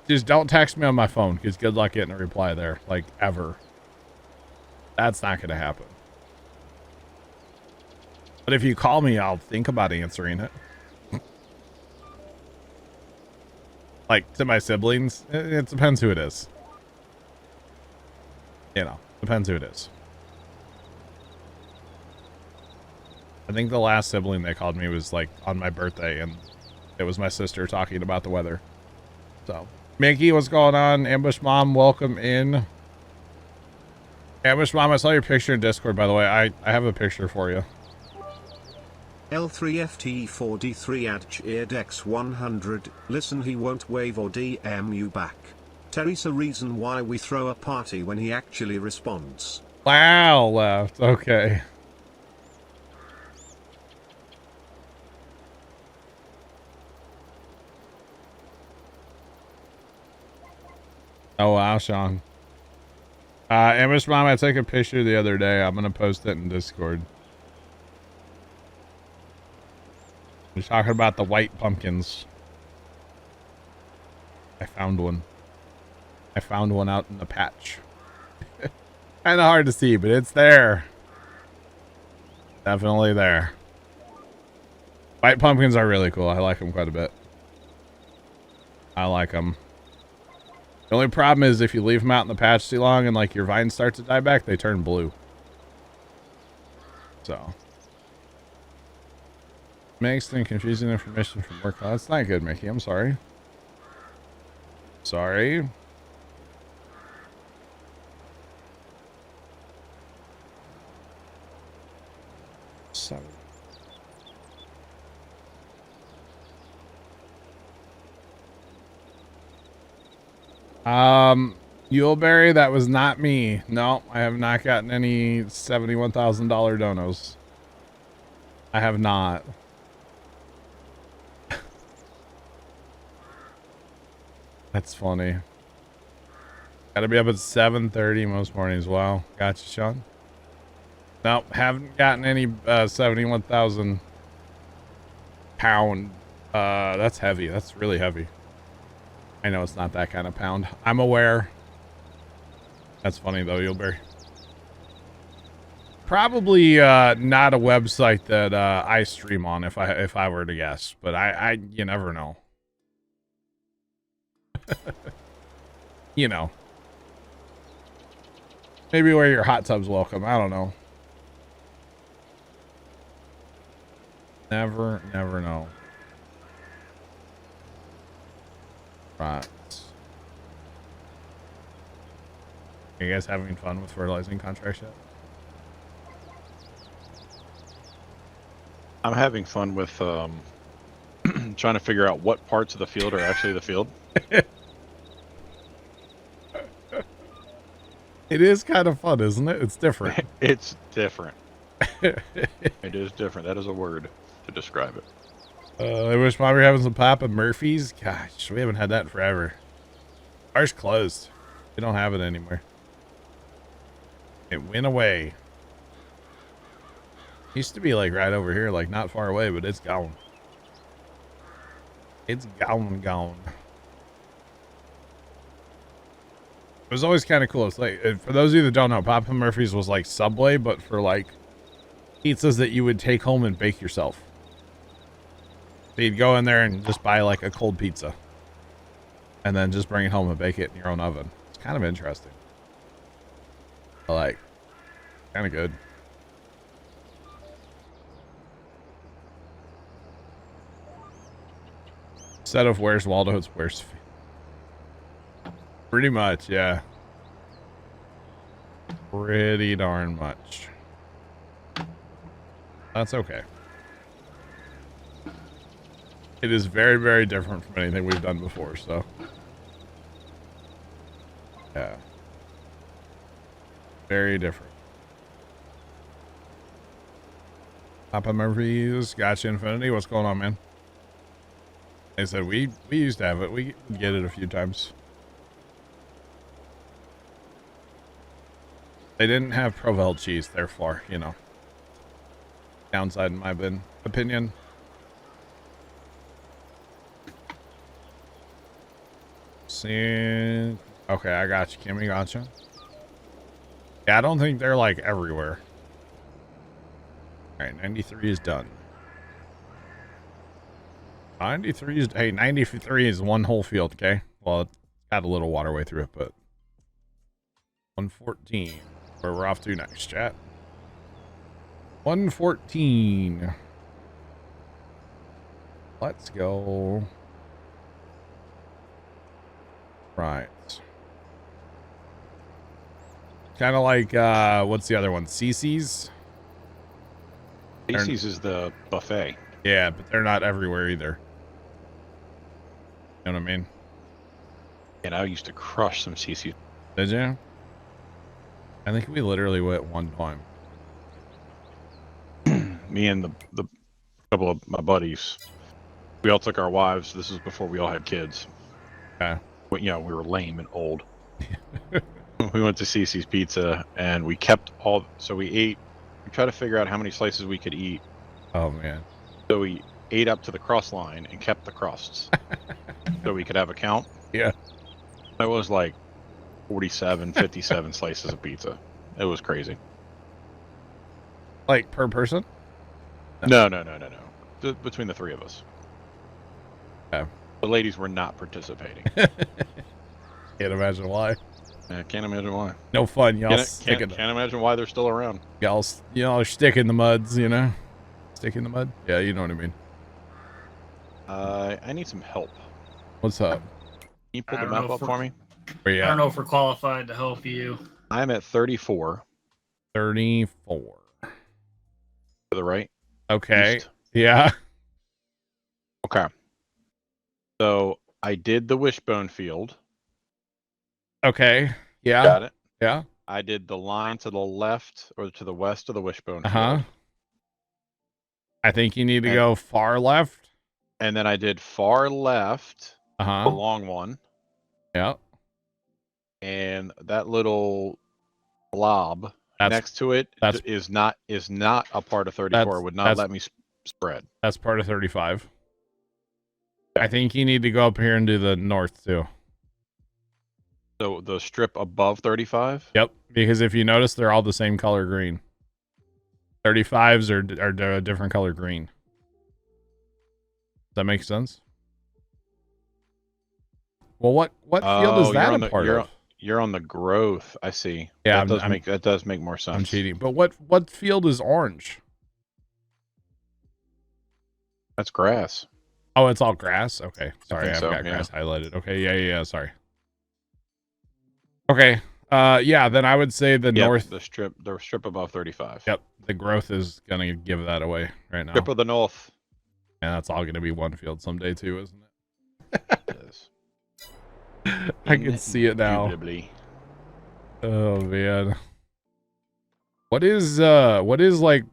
Just don't text me on my phone because good luck getting a reply there, like ever. That's not going to happen. But if you call me, I'll think about answering it. Like to my siblings, it depends who it is. You know, depends who it is. I think the last sibling they called me was like on my birthday, and it was my sister talking about the weather. So, Mickey, what's going on? Ambush Mom, welcome in. Ambush Mom, I saw your picture in Discord, by the way. I have a picture for you. L3FT4D3 add cheered X100. Listen, he won't wave or DM you back. Teresa, reason why we throw a party when he actually responds. Wow, left. Okay. Oh, wow, Sean. Ambush Mom, I took a picture the other day. I'm going to post it in Discord. We're talking about the white pumpkins. I found one. I found one out in the patch. Kind of hard to see, but it's there. Definitely there. White pumpkins are really cool. I like them quite a bit. I like them. The only problem is if you leave them out in the patch too long and like your vines start to die back, they turn blue. So. Mixed and confusing information from work. Oh, that's not good, Mickey. I'm sorry. Sorry. So. Yuleberry, that was not me. No, I have not gotten any $71,000 donos. I have not. That's funny. Gotta be up at 7:30 most mornings. Wow. Gotcha, Sean. Nope, haven't gotten any 71,000 pound. That's heavy. That's really heavy. I know it's not that kind of pound. I'm aware. That's funny though, Yuleberry. Probably not a website that I stream on if I were to guess, but I you never know. You know. Maybe where your hot tub's welcome. I don't know. Never know. Right. Are you guys having fun with fertilizing contracts yet? I'm having fun with trying to figure out what parts of the field are actually the field. It is kind of fun, isn't it? It's different. It's different. It is different. That is a word to describe it. I wish Mom were having some Papa Murphy's. Gosh, we haven't had that in forever. Ours closed. We don't have it anymore. It went away. Used to be like right over here, like not far away, but it's gone. It's gone. It was always kind of cool. It's like, for those of you that don't know, Papa Murphy's was like Subway, but for like pizzas that you would take home and bake yourself. So you'd go in there and just buy like a cold pizza and then just bring it home and bake it in your own oven. It's kind of interesting. I like, kind of good. Instead of Where's Waldo, it's Where's... Pretty much, yeah. Pretty darn much. That's okay. It is very, very different from anything we've done before, so. Yeah. Very different. Papa Murphy's, gotcha Infinity. What's going on, man? They said we used to have it. We get it a few times. They didn't have Provel cheese, therefore, you know. Downside in my opinion. See, okay, I got you, Kimmy. Gotcha. Yeah, I don't think they're like everywhere. All right, 93 is done. 93 is, hey, 93 is one whole field, okay? Well, it's got a little waterway through it, but 114, where we're off to next, chat. 114. Let's go. Right. Kind of like, what's the other one? CC's? CC's is the buffet. Yeah, but they're not everywhere either. You know what I mean? And I used to crush some CC. Did you? I think we literally went one time. Me and the couple of my buddies, we all took our wives. This was before we all had kids. Okay. But, you know, we were lame and old. We went to CC's Pizza and we kept all. So we ate. We tried to figure out how many slices we could eat. Oh man. So we ate up to the crust line and kept the crusts, so we could have a count. Yeah. It was like 47, 57 slices of pizza. It was crazy. Like per person? No. Between the three of us. Okay. The ladies were not participating. Can't imagine why. I can't imagine why. No fun, y'all. Can't imagine why they're still around. Y'all, stick in the muds, you know? Stick in the mud? Yeah, you know what I mean. I need some help. What's up? Can you pull the map up for me? Where you I at? don't know if we're qualified to help you. I'm at 34. 34. To the right? Okay. East. Yeah. Okay. So I did the wishbone field. Okay. Yeah. Got it. Yeah. I did the line to the left or to the west of the wishbone Uh-huh. field. I think you need to And- go far left. And then I did far left, the Uh-huh. long one, Yeah. and that little blob next to it that's- is not a part of 34. Would not let me spread. That's part of 35. I think you need to go up here and do the north too. So the strip above 35? Yep, because if you notice, they're all the same color green. 35s are a different color green. Does that make sense? Well, what field is that a part of? You're on the growth. I see. Yeah, that does make more sense. I'm cheating. But what field is orange? That's grass. Oh, it's all grass? Okay. Sorry, I've so, got yeah. grass highlighted. Okay, yeah, sorry. Okay. Yeah, then I would say the north. The strip above 35. Yep. The growth is gonna give that away right now. Strip of the north. And that's all gonna be one field someday too, isn't it? Yes. I can see it now. Indubitably. Oh man. What is like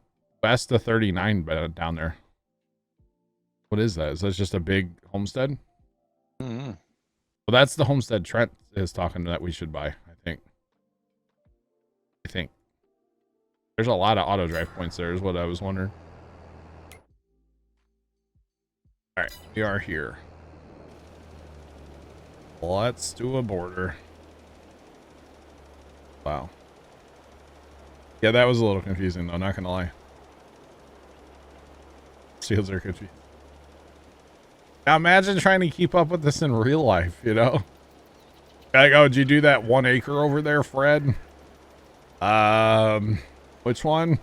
west of 39 down there? What is that? Is that just a big homestead? Mm-hmm. Well, that's the homestead Trent is talking that we should buy, I think. There's a lot of auto drive points there is what I was wondering. All right, we are here. Let's do a border. Wow. Yeah, that was a little confusing though, not gonna lie. Fields are confusing. Now imagine trying to keep up with this in real life, you know? Like, oh, did you do that 1 acre over there, Fred? Which one?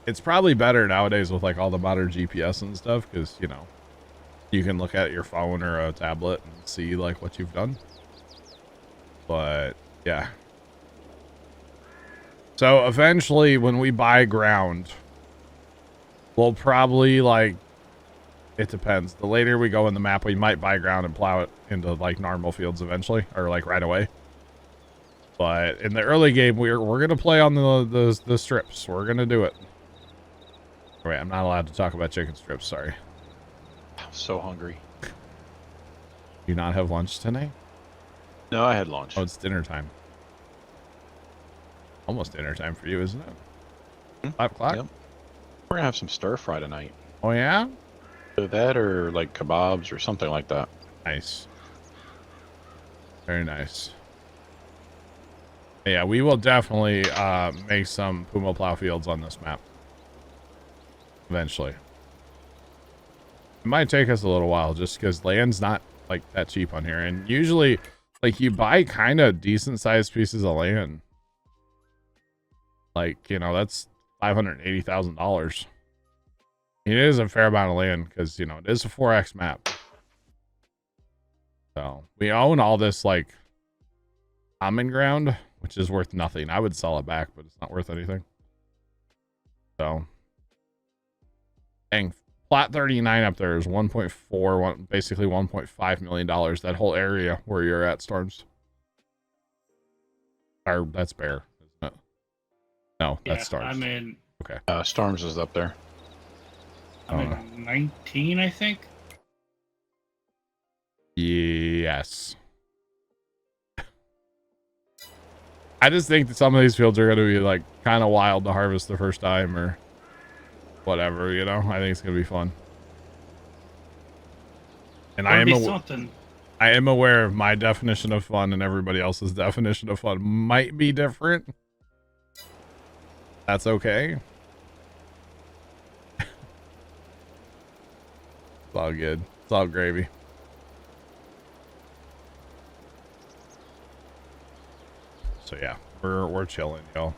It's probably better nowadays with like all the modern GPS and stuff because, you know, you can look at your phone or a tablet and see like what you've done. But yeah. So eventually when we buy ground, we'll probably like, it depends. The later we go in the map, we might buy ground and plow it into like normal fields eventually, or like right away. But in the early game, we're gonna play on the strips. We're gonna do it. Wait, I'm not allowed to talk about chicken strips. Sorry. I'm so hungry. Do you not have lunch tonight? No, I had lunch. Oh, it's dinner time. Almost dinner time for you, isn't it? 5 o'clock? Yep. We're gonna have some stir fry tonight. Oh yeah? Either that or like kebabs or something like that. Nice. Very nice. Yeah, we will definitely make some Puma plow fields on this map. Eventually. It might take us a little while just because land's not like that cheap on here. And usually like you buy kind of decent sized pieces of land. Like, you know, that's $580,000. It is a fair amount of land because, you know, it is a 4X map. So we own all this like common ground, which is worth nothing. I would sell it back, but it's not worth anything. So dang, Plat 39 up there is 1.4, basically $1.5 million. That whole area where you're at, Storms. Or that's Bear, isn't it? No, that's Storms. I'm in. Okay. Storms is up there. I'm in 19, I think. Yes. I just think that some of these fields are going to be like kind of wild to harvest the first time or whatever, you know. I think it's going to be fun. And I am aware of my definition of fun and everybody else's definition of fun might be different. That's okay. It's all good. It's all gravy. So yeah, we're chilling, y'all.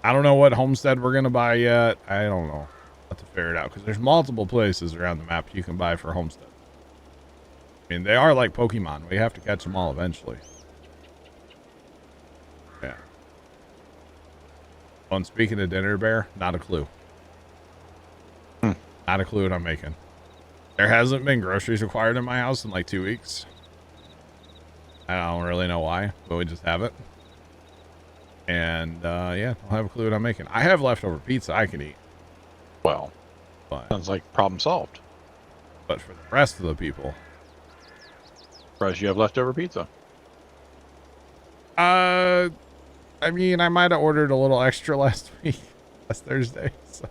I don't know what homestead we're gonna buy yet. I don't know. Have to figure it out because there's multiple places around the map you can buy for homestead. I mean, they are like Pokemon. We have to catch them all eventually. Yeah. Oh, and speaking of dinner, Bear, not a clue. Not a clue what I'm making. There hasn't been groceries required in my house in like 2 weeks. I don't really know why, but we just have it. And yeah, I don't have a clue what I'm making. I have leftover pizza I can eat. Well, But sounds like problem solved. for the rest of the people, Surprised you have leftover pizza. I mean, I might have ordered a little extra last Thursday, so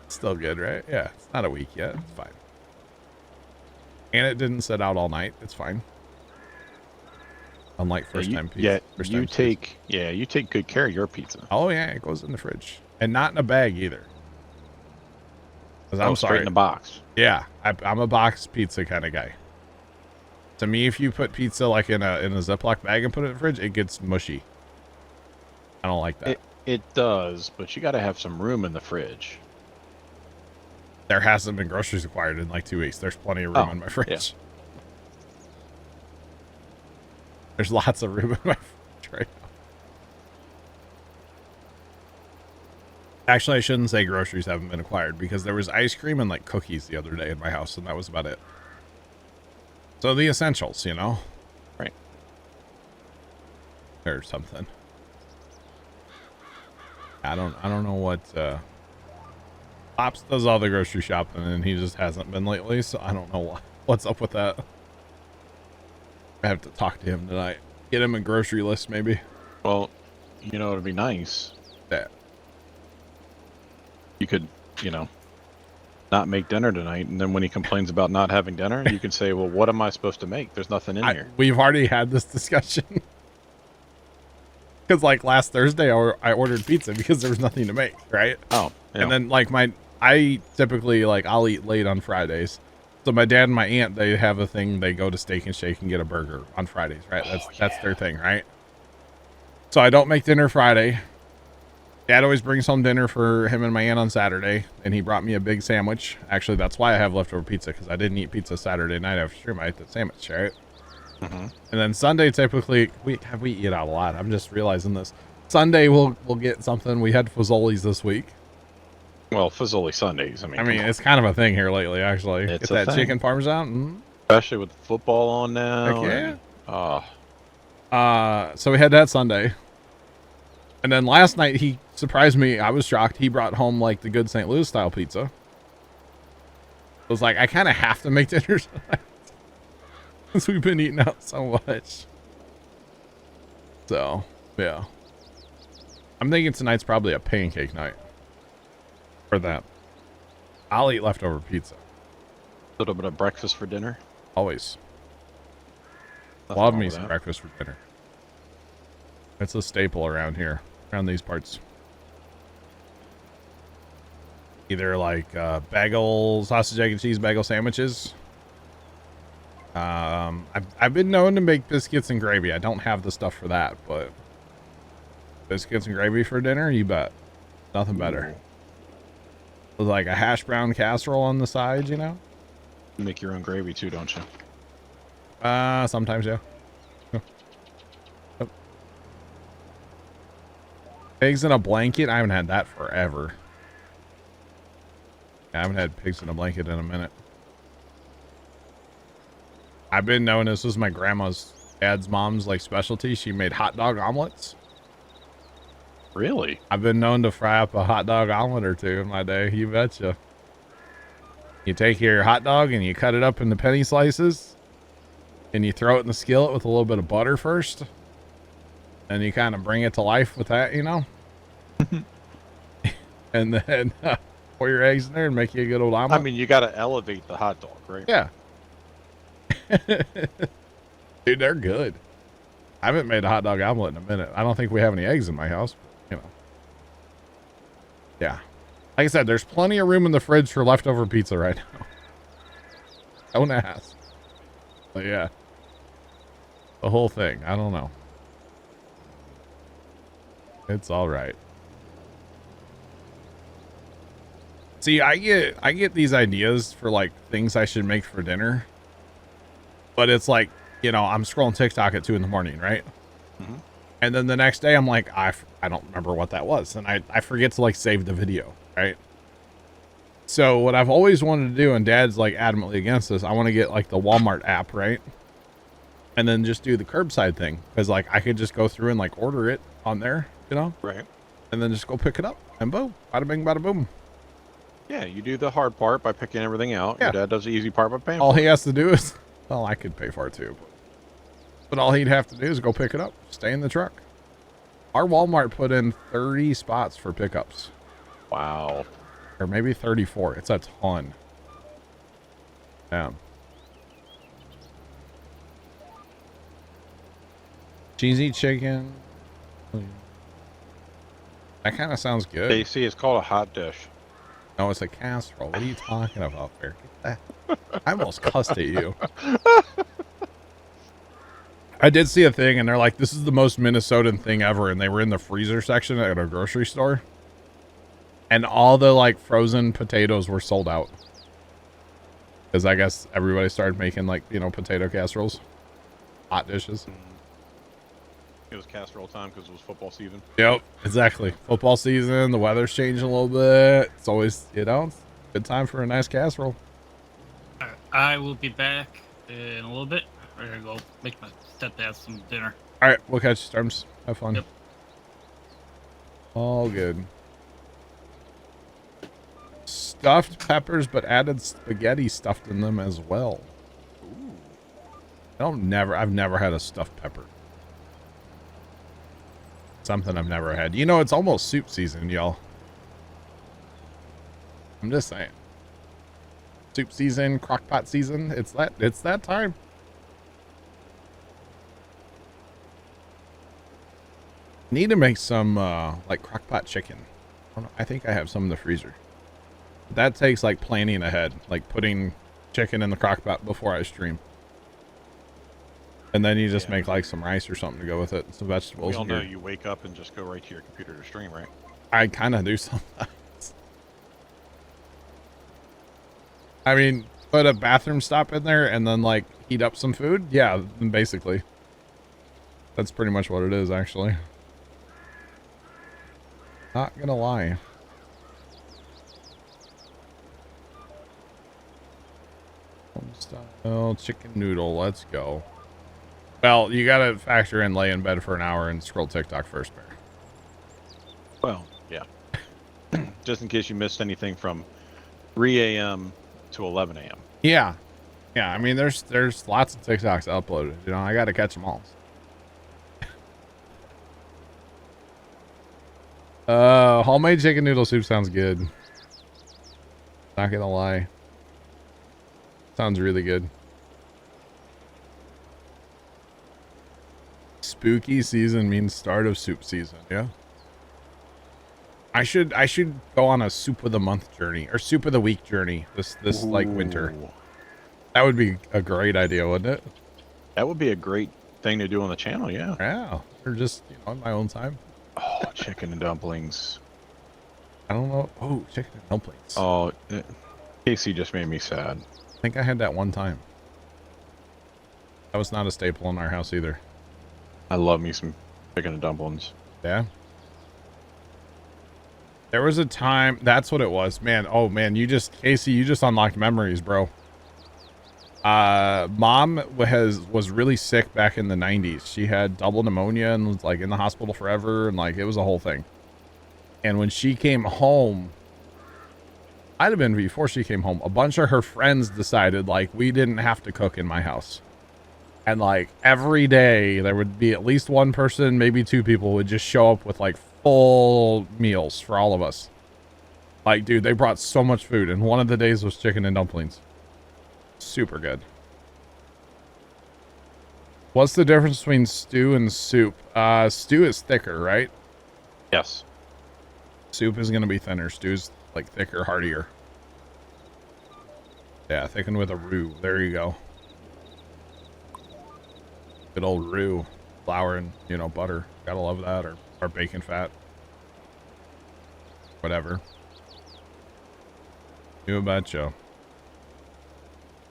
still good, right? Yeah, it's not a week yet. It's fine. And it didn't sit out all night. It's fine. Unlike first time pizza. Yeah, first you time take pizza. you take good care of your pizza. Oh yeah, it goes in the fridge. And not in a bag either. 'Cause I'm Straight sorry. in the box. Yeah, I'm a box pizza kind of guy. To me, if you put pizza like in a Ziploc bag and put it in the fridge, it gets mushy. I don't like that. It does, but you got to have some room in the fridge. There hasn't been groceries acquired in like 2 weeks. There's plenty of room in my fridge. Yeah. There's lots of room in my fridge right now. Actually, I shouldn't say groceries haven't been acquired because there was ice cream and like cookies the other day in my house, and that was about it. So the essentials, you know? Right. Or something. I don't know what Pops does all the grocery shopping and he just hasn't been lately, so I don't know what's up with that. I have to talk to him tonight. Get him a grocery list maybe. Well, you know, it'd be nice. That You could, not make dinner tonight, and then when he complains about not having dinner, you can say, well, what am I supposed to make? There's nothing in here. We've already had this discussion. Because like last Thursday I ordered pizza because there was nothing to make, right? Oh, yeah. And then like I typically like I'll eat late on Fridays. So my dad and my aunt, they have a thing, they go to Steak and Shake and get a burger on Fridays, right? That's their thing, right? So I don't make dinner Friday. Dad always brings home dinner for him and my aunt on Saturday, and he brought me a big sandwich. Actually, that's why I have leftover pizza, because I didn't eat pizza Saturday night after stream. I ate the sandwich, right? Mm-hmm. And then Sunday, typically, we eat out a lot. I'm just realizing this. Sunday, we'll get something. We had Fazoli's this week. Well, Fazoli Sundays. I mean, It's kind of a thing here lately, actually. It's Get a that thing. chicken parmesan. especially with football on now. Heck yeah. And, So we had that Sunday. And then last night, he surprised me. I was shocked. He brought home, like, the good St. Louis style pizza. I was like, I kind of have to make dinner tonight. Because we've been eating out so much. So, yeah. I'm thinking tonight's probably a pancake night. For that. I'll eat leftover pizza. a little bit of breakfast for dinner. Always. Nothing Love wrong me with some that. breakfast for dinner. It's a staple around here. Around these parts. Either like bagel, sausage, egg, and cheese bagel sandwiches. I've been known to make biscuits and gravy. I don't have the stuff for that, but biscuits and gravy for dinner, you bet. Nothing better. With like a hash brown casserole on the side, you know? You make your own gravy too, don't you? Sometimes, yeah. Yep. Pigs in a blanket? I haven't had that forever. I haven't had pigs in a blanket in a minute. I've been knowing this was my grandma's dad's mom's like specialty. She made hot dog omelets. Really? I've been known to fry up a hot dog omelet or two in my day. You betcha. You take your hot dog and you cut it up into penny slices. And you throw it in the skillet with a little bit of butter first. And you kind of bring it to life with that, you know? And then pour your eggs in there and make you a good old omelet. I mean, you got to elevate the hot dog, right? Yeah. Dude, they're good. I haven't made a hot dog omelet in a minute. I don't think we have any eggs in my house. But, you know. Yeah. Like I said, there's plenty of room in the fridge for leftover pizza right now. Don't ask. But yeah. The whole thing. I don't know. It's all right. See, I get these ideas for like things I should make for dinner. But it's like, you know, I'm scrolling TikTok at 2 in the morning, right? Mm-hmm. And then the next day I'm like, I don't remember what that was. And I forget to like save the video, right? So what I've always wanted to do, and Dad's like adamantly against this, I want to get like the Walmart app, right? and then just do the curbside thing. Because like I could just go through and like order it on there, you know, Right. and then just go pick it up and boom, bada bing, bada boom. Yeah, you do the hard part by picking everything out. Yeah. Your dad does the easy part by paying All for he it. has to do is, well, I could pay for it too, but all he'd have to do is go pick it up, stay in the truck. Our Walmart put in 30 spots for pickups, Wow. or maybe 34. It's a ton. Yeah. Cheesy chicken. That kind of sounds good. AC is called a hot dish. No, it's a casserole. What are you talking about there? Get that. I almost cussed at you. I did see a thing, and they're like, this is the most Minnesotan thing ever. And they were in the freezer section at a grocery store. And all the, like, frozen potatoes were sold out. Because I guess everybody started making, like, you know, potato casseroles. Hot dishes. It was casserole time because it was football season. Yep, exactly. Football season, the weather's changing a little bit. It's always, you know, it's a good time for a nice casserole. Alright, I will be back in a little bit. I'm gonna go make my stepdad some dinner. All right, we'll catch you, Storms. Have fun. Yep. All good. Stuffed peppers, but added spaghetti stuffed in them as well. Ooh. I've never had a stuffed pepper. Something I've never had. You know, it's almost soup season, y'all. I'm just saying. Soup season, crock pot season. It's that time. Need to make some like crock pot chicken. I think I have some in the freezer. That takes like planning ahead, like putting chicken in the crock pot before I stream. And then you just make like some rice or something to go with it, some vegetables. We all know you wake up and just go right to your computer to stream, right? I kind of do sometimes. I mean, put a bathroom stop in there and then like heat up some food. Yeah, basically. That's pretty much what it is, actually. Not gonna lie. Style chicken noodle, let's go. Well, you gotta factor in lay in bed for an hour and scroll TikTok first, Bear. Well, yeah. Just in case you missed anything from 3 a.m. to 11 a.m. Yeah. Yeah, I mean, there's lots of TikToks uploaded. You know, I gotta catch them all. Homemade chicken noodle soup sounds good. Not gonna lie. Sounds really good. Spooky season means start of soup season, yeah? I should go on a soup of the month journey or soup of the week journey this like winter. That would be a great idea, wouldn't it? That would be a great thing to do on the channel, yeah. Yeah, or just, you know, on my own time. Oh, chicken and dumplings. I don't know. Oh, chicken and dumplings. Oh, Casey just made me sad. I think I had that one time. That was not a staple in our house either. I love me some chicken and dumplings. Yeah. There was a time, that's what it was, man. Oh man, Casey, you just unlocked memories, bro. Mom was really sick back in the 90s. She had double pneumonia and was like in the hospital forever, and like it was a whole thing. And when she came home, might have been before she came home, a bunch of her friends decided like we didn't have to cook in my house. And like every day there would be at least one person, maybe two people would just show up with like full meals for all of us. Like, dude, they brought so much food, and one of the days was chicken and dumplings. Super good. What's the difference between stew and soup? Stew is thicker, right? Yes. Soup is going to be thinner. Stew's like thicker, heartier. Yeah, thickened with a roux. There you go. Good old roux. Flour and, you know, butter. Gotta love that. Or bacon fat. Whatever. You betcha.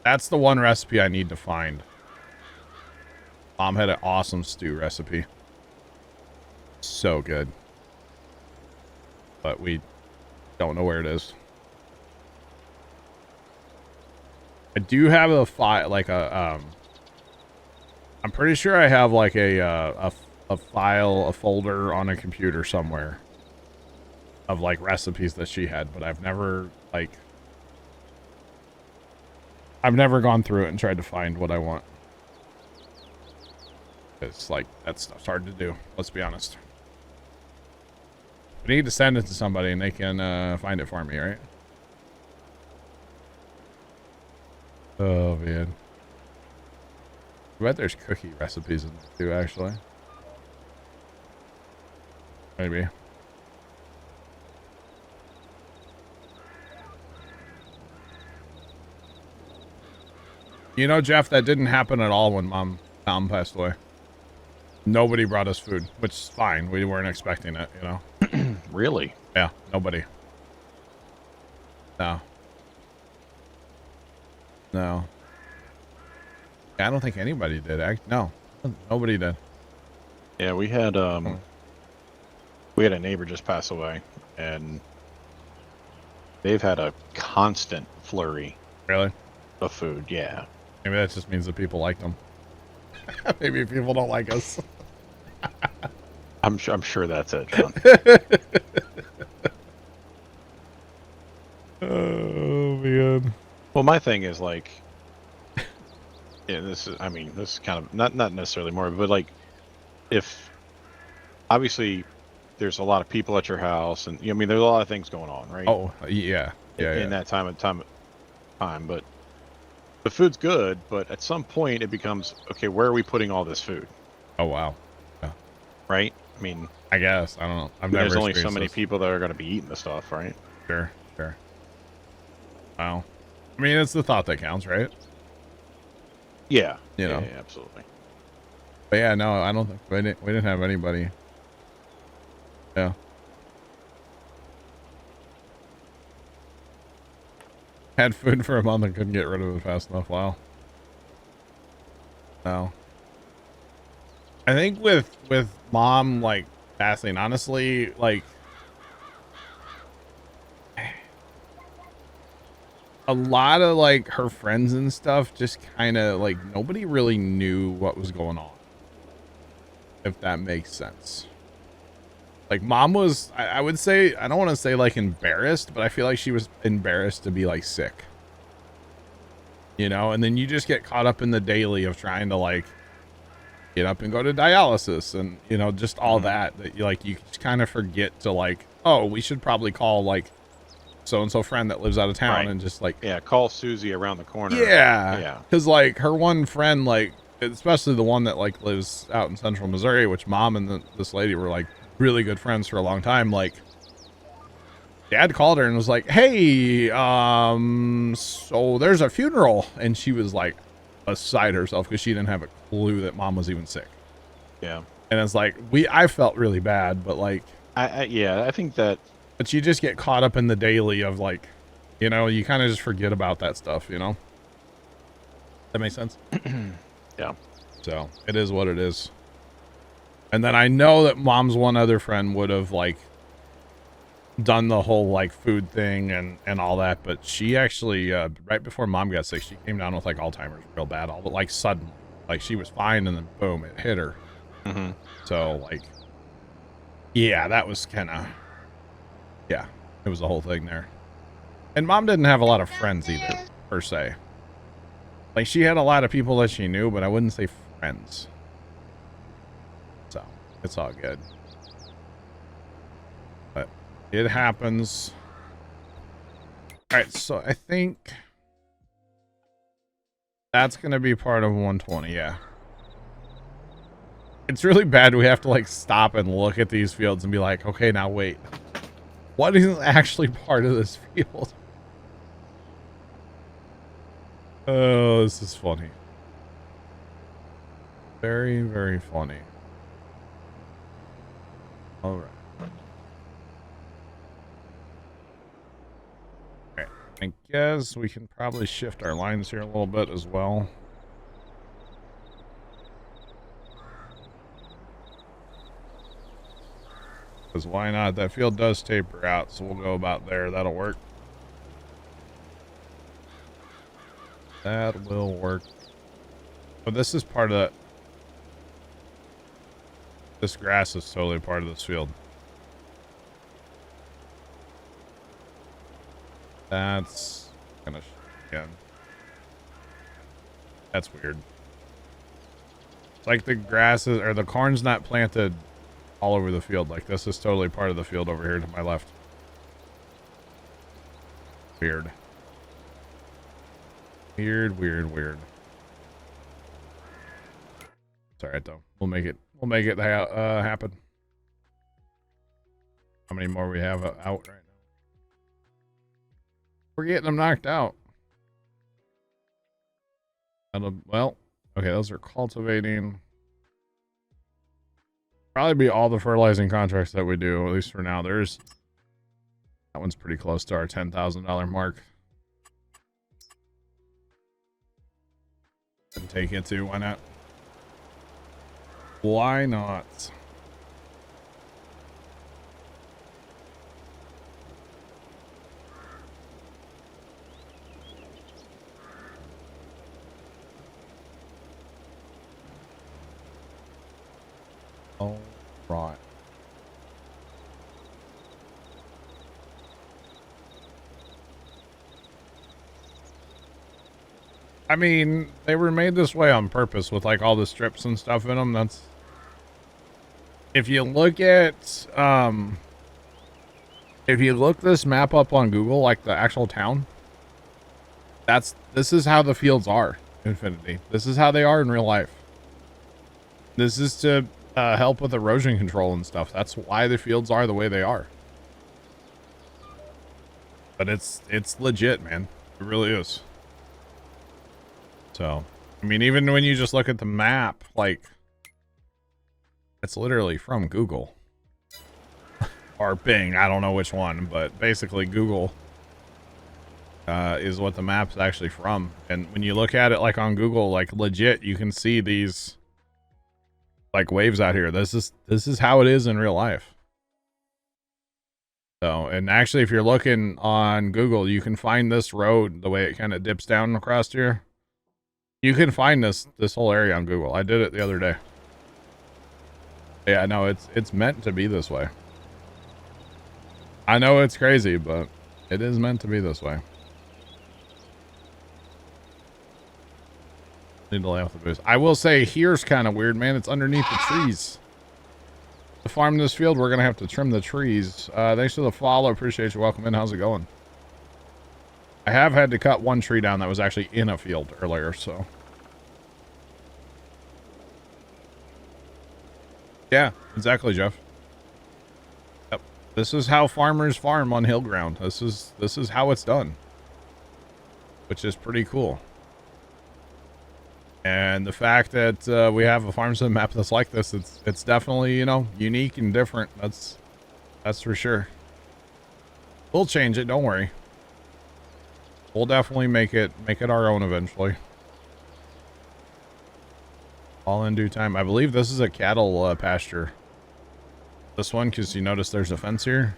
That's the one recipe I need to find. Mom had an awesome stew recipe. So good. But we don't know where it is. I do have a file, like a I'm pretty sure I have like a file, a folder on a computer somewhere of like recipes that she had, but I've never gone through it and tried to find what I want. It's like, that stuff's hard to do, let's be honest. We need to send it to somebody and they can find it for me, right? Oh, man. I bet there's cookie recipes in there too, actually. Maybe. You know, Jeff, that didn't happen at all when Mom passed away. Nobody brought us food, which is fine. We weren't expecting it, you know? Really? Yeah, nobody. No. No. I don't think anybody did. No, nobody did. Yeah, we had a neighbor just pass away, and they've had a constant flurry. Really? Of food, yeah. Maybe that just means that people like them. Maybe people don't like us. I'm sure that's it, John. Oh man. Well, my thing is like, yeah, this is kind of not necessarily more, but like, if obviously there's a lot of people at your house, and I mean, there's a lot of things going on, right? Oh yeah, in that time, but the food's good, but at some point it becomes, okay, where are we putting all this food? Oh wow. Yeah. Right? I mean, I guess I don't know. There's only so many people that are going to be eating the stuff, right? Sure. Wow. I mean, it's the thought that counts, right? Yeah. You know. Yeah, absolutely. But yeah, no, I don't think we didn't have anybody. Yeah. Had food for a month and couldn't get rid of it fast enough. Wow. No. I think with Mom like passing, honestly, like a lot of like her friends and stuff just kind of like nobody really knew what was going on, if that makes sense. Like Mom was, I would say, I don't want to say like embarrassed, but I feel like she was embarrassed to be like sick, you know. And then you just get caught up in the daily of trying to like get up and go to dialysis and, you know, just all that you like, you just kind of forget to like, oh, we should probably call like so-and-so friend that lives out of town, right, and just like, yeah, call Susie around the corner. Yeah. Because like her one friend, like, especially the one that like lives out in central Missouri, which Mom and this lady were like really good friends for a long time. Like Dad called her and was like, hey, so there's a funeral. And she was like beside herself because she didn't have a clue that Mom was even sick. Yeah. And it's like, I felt really bad, but like, I think that, but you just get caught up in the daily of like, you know, you kind of just forget about that stuff, you know? That makes sense? Yeah. So it is what it is. And then I know that Mom's one other friend would have like done the whole like food thing and all that, but she actually right before Mom got sick, she came down with like Alzheimer's real bad, all like suddenly. Like she was fine and then boom, it hit her. Mm-hmm. So like, yeah, that was kind of, yeah, it was the whole thing there. And Mom didn't have a lot of friends either, per se. Like she had a lot of people that she knew, but I wouldn't say friends. So it's all good. But it happens. All right, so I think that's going to be part of 120, yeah. It's really bad we have to like stop and look at these fields and be like, okay, now wait. What is actually part of this field? Oh, this is funny. Very, very funny. All right. Okay, I guess we can probably shift our lines here a little bit as well. Because why not? That field does taper out, so we'll go about there. That'll work. That will work. But this is part of that. This grass is totally part of this field. That's kind of again. That's weird. It's like the grass is, or the corn's not planted all over the field. Like this is totally part of the field over here to my left. Weird. Weird, weird, weird. It's alright though. We'll make it happen. How many more we have out right now? We're getting them knocked out. Well, okay, those are cultivating. Probably be all the fertilizing contracts that we do, at least for now. That one's pretty close to our $10,000 mark. And take it too, why not? Why not? All right. I mean, they were made this way on purpose with like all the strips and stuff in them. That's, if you look at this map up on Google, like the actual town, this is how the fields are in Infinity. This is how they are in real life. This is to help with erosion control and stuff. That's why the fields are the way they are. But it's legit, man. It really is. So, I mean, even when you just look at the map, like, it's literally from Google. Or Bing, I don't know which one, but basically Google is what the map's actually from. And when you look at it like on Google, like legit, you can see these like waves out here. This is how it is in real life. So, and actually if you're looking on Google, you can find this road, the way it kind of dips down across here. You can find this whole area on Google. I did it the other day. Yeah, no, it's meant to be this way. I know it's crazy, but it is meant to be this way. Need to lay off the boost. I will say here's kind of weird, man. It's underneath the trees. To farm this field, we're gonna have to trim the trees. Thanks for the follow. Appreciate you. Welcome in. How's it going? I have had to cut one tree down that was actually in a field earlier, so. Yeah, exactly, Jeff. Yep. This is how farmers farm on hill ground. This is how it's done. Which is pretty cool. And the fact that we have a farm sim map that's like this, it's definitely, you know, unique and different. That's for sure. We'll change it, don't worry. We'll definitely make it our own eventually. All in due time. I believe this is a cattle pasture. This one, because you notice there's a fence here.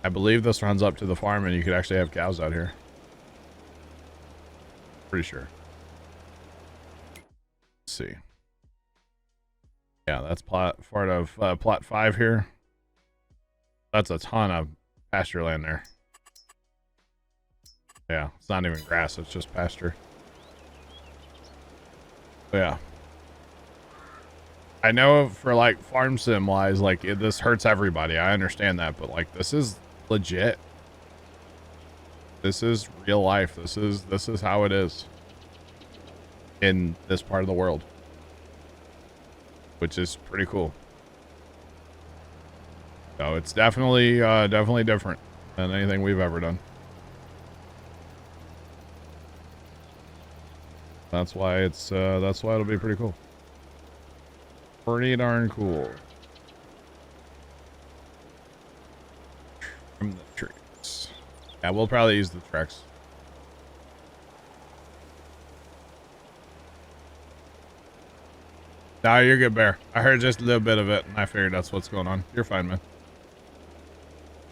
I believe this runs up to the farm and you could actually have cows out here. Pretty sure. Let's see. Yeah, that's part of plot 5 here. That's a ton of pasture land there. Yeah, it's not even grass, it's just pasture. But yeah. I know for like farm sim wise, like this hurts everybody. I understand that, but like this is legit. This is real life. This is how it is in this part of the world. Which is pretty cool. So it's definitely different than anything we've ever done. That's why it'll be pretty cool. Pretty darn cool. From the trees. Yeah, we'll probably use the tracks. No, you're good, Bear. I heard just a little bit of it, and I figured that's what's going on. You're fine, man.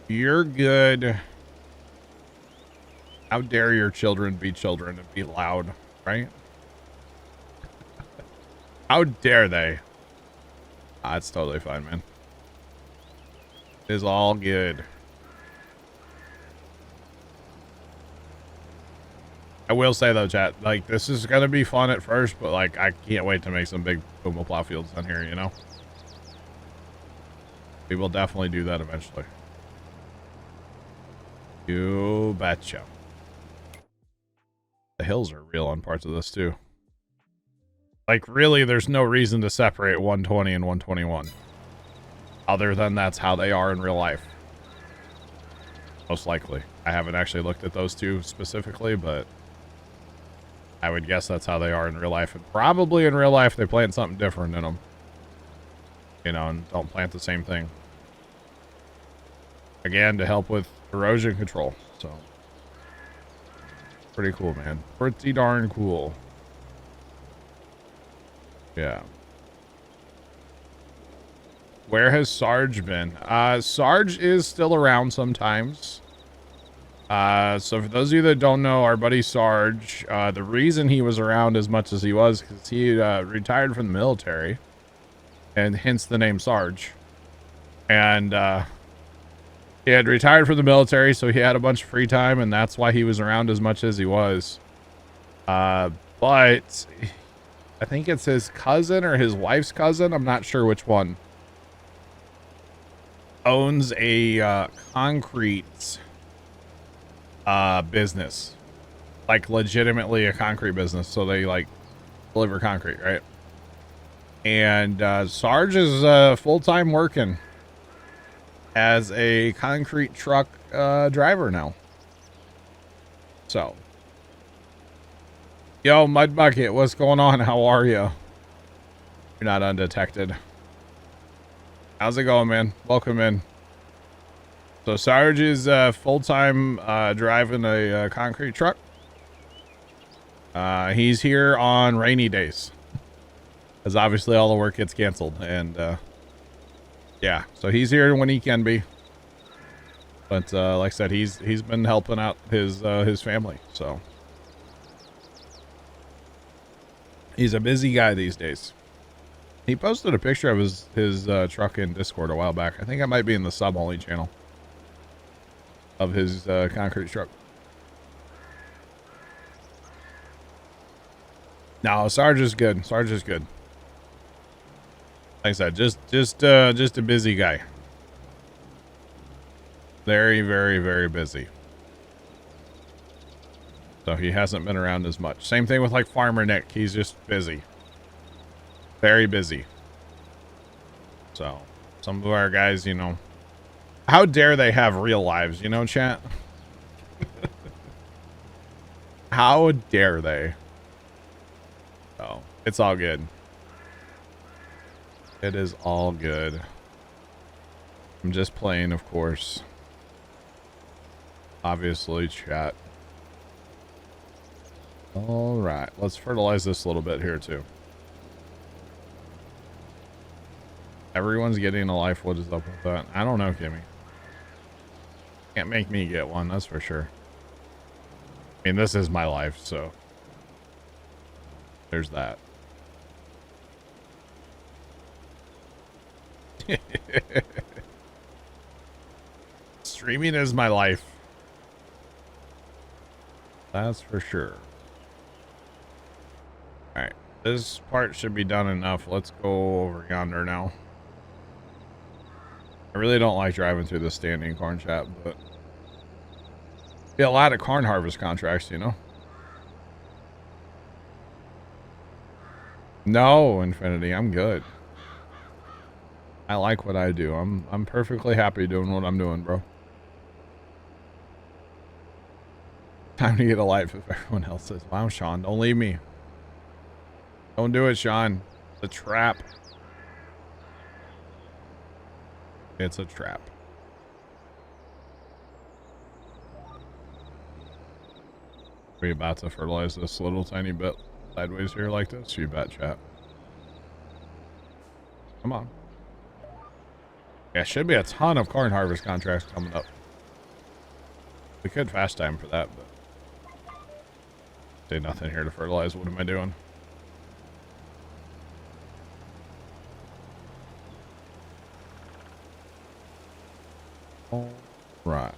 You're good. How dare your children be children and be loud, right? How dare they? It's totally fine, man. It is all good. I will say though, chat, like this is gonna be fun at first, but like I can't wait to make some big Puma plow fields on here, you know? We will definitely do that eventually. You betcha. The hills are real on parts of this too. Like really, there's no reason to separate 120 and 121. Other than that's how they are in real life. Most likely. I haven't actually looked at those two specifically, but I would guess that's how they are in real life. And probably in real life, they plant something different in them. You know, and don't plant the same thing. Again, to help with erosion control. So, pretty cool, man. Pretty darn cool. Yeah. Where has Sarge been? Sarge is still around sometimes. So for those of you that don't know, our buddy Sarge, the reason he was around as much as he was, because he retired from the military, and hence the name Sarge. And he had retired from the military, so he had a bunch of free time, and that's why he was around as much as he was. But I think it's his cousin or his wife's cousin, I'm not sure which one, owns a concrete business, like legitimately a concrete business. So they like deliver concrete, right? And Sarge is full-time working as a concrete truck driver now. So, yo, Mud Bucket, what's going on? How are you? You're not undetected. How's it going, man? Welcome in. So Sarge is full-time driving a concrete truck. He's here on rainy days, because obviously all the work gets canceled. And yeah, so he's here when he can be. But like I said, he's been helping out his family. So he's a busy guy these days. He posted a picture of his truck in Discord a while back. I think it might be in the sub-only channel of his concrete truck. No, Sarge is good. Sarge is good. Like I said, just a busy guy. Very, very, very busy. So he hasn't been around as much. Same thing with like Farmer Nick. He's just busy. Very busy. So some of our guys, you know, how dare they have real lives, you know, chat? How dare they? Oh, it's all good. It is all good. I'm just playing, of course. Obviously, chat. All right, let's fertilize this a little bit here too. Everyone's getting a life. What is up with that? I don't know, Kimmy. Can't make me get one, that's for sure. I mean, this is my life, so there's that. Streaming is my life. That's for sure. Alright, this part should be done enough. Let's go over yonder now. I really don't like driving through the standing corn, chat, but be a lot of corn harvest contracts, you know. No, Infinity, I'm good. I like what I do. I'm perfectly happy doing what I'm doing, bro. Time to get a life if everyone else is. Wow, Sean, don't leave me. Don't do it, Sean. It's a trap. It's a trap. Are you about to fertilize this little tiny bit sideways here like this? You bet, chat. Come on. Yeah, should be a ton of corn harvest contracts coming up. We could fast time for that, but say nothing here to fertilize. What am I doing? All right.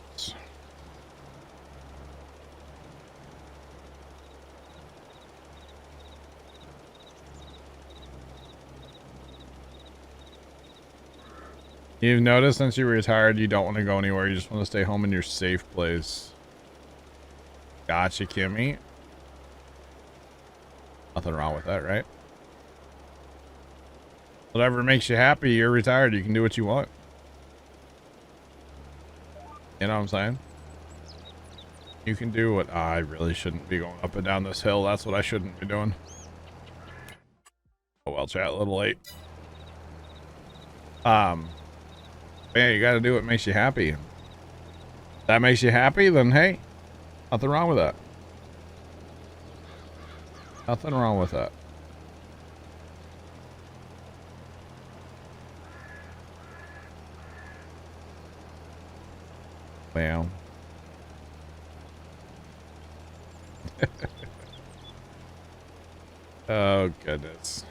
You've noticed since you retired, you don't want to go anywhere. You just want to stay home in your safe place. Gotcha, Kimmy. Nothing wrong with that, right? Whatever makes you happy, you're retired. You can do what you want. You know what I'm saying? You can do what I really shouldn't be going up and down this hill. That's what I shouldn't be doing. Oh well, chat, a little late. Yeah, you gotta do what makes you happy. If that makes you happy, then hey, nothing wrong with that. Nothing wrong with that. Well. Oh, goodness.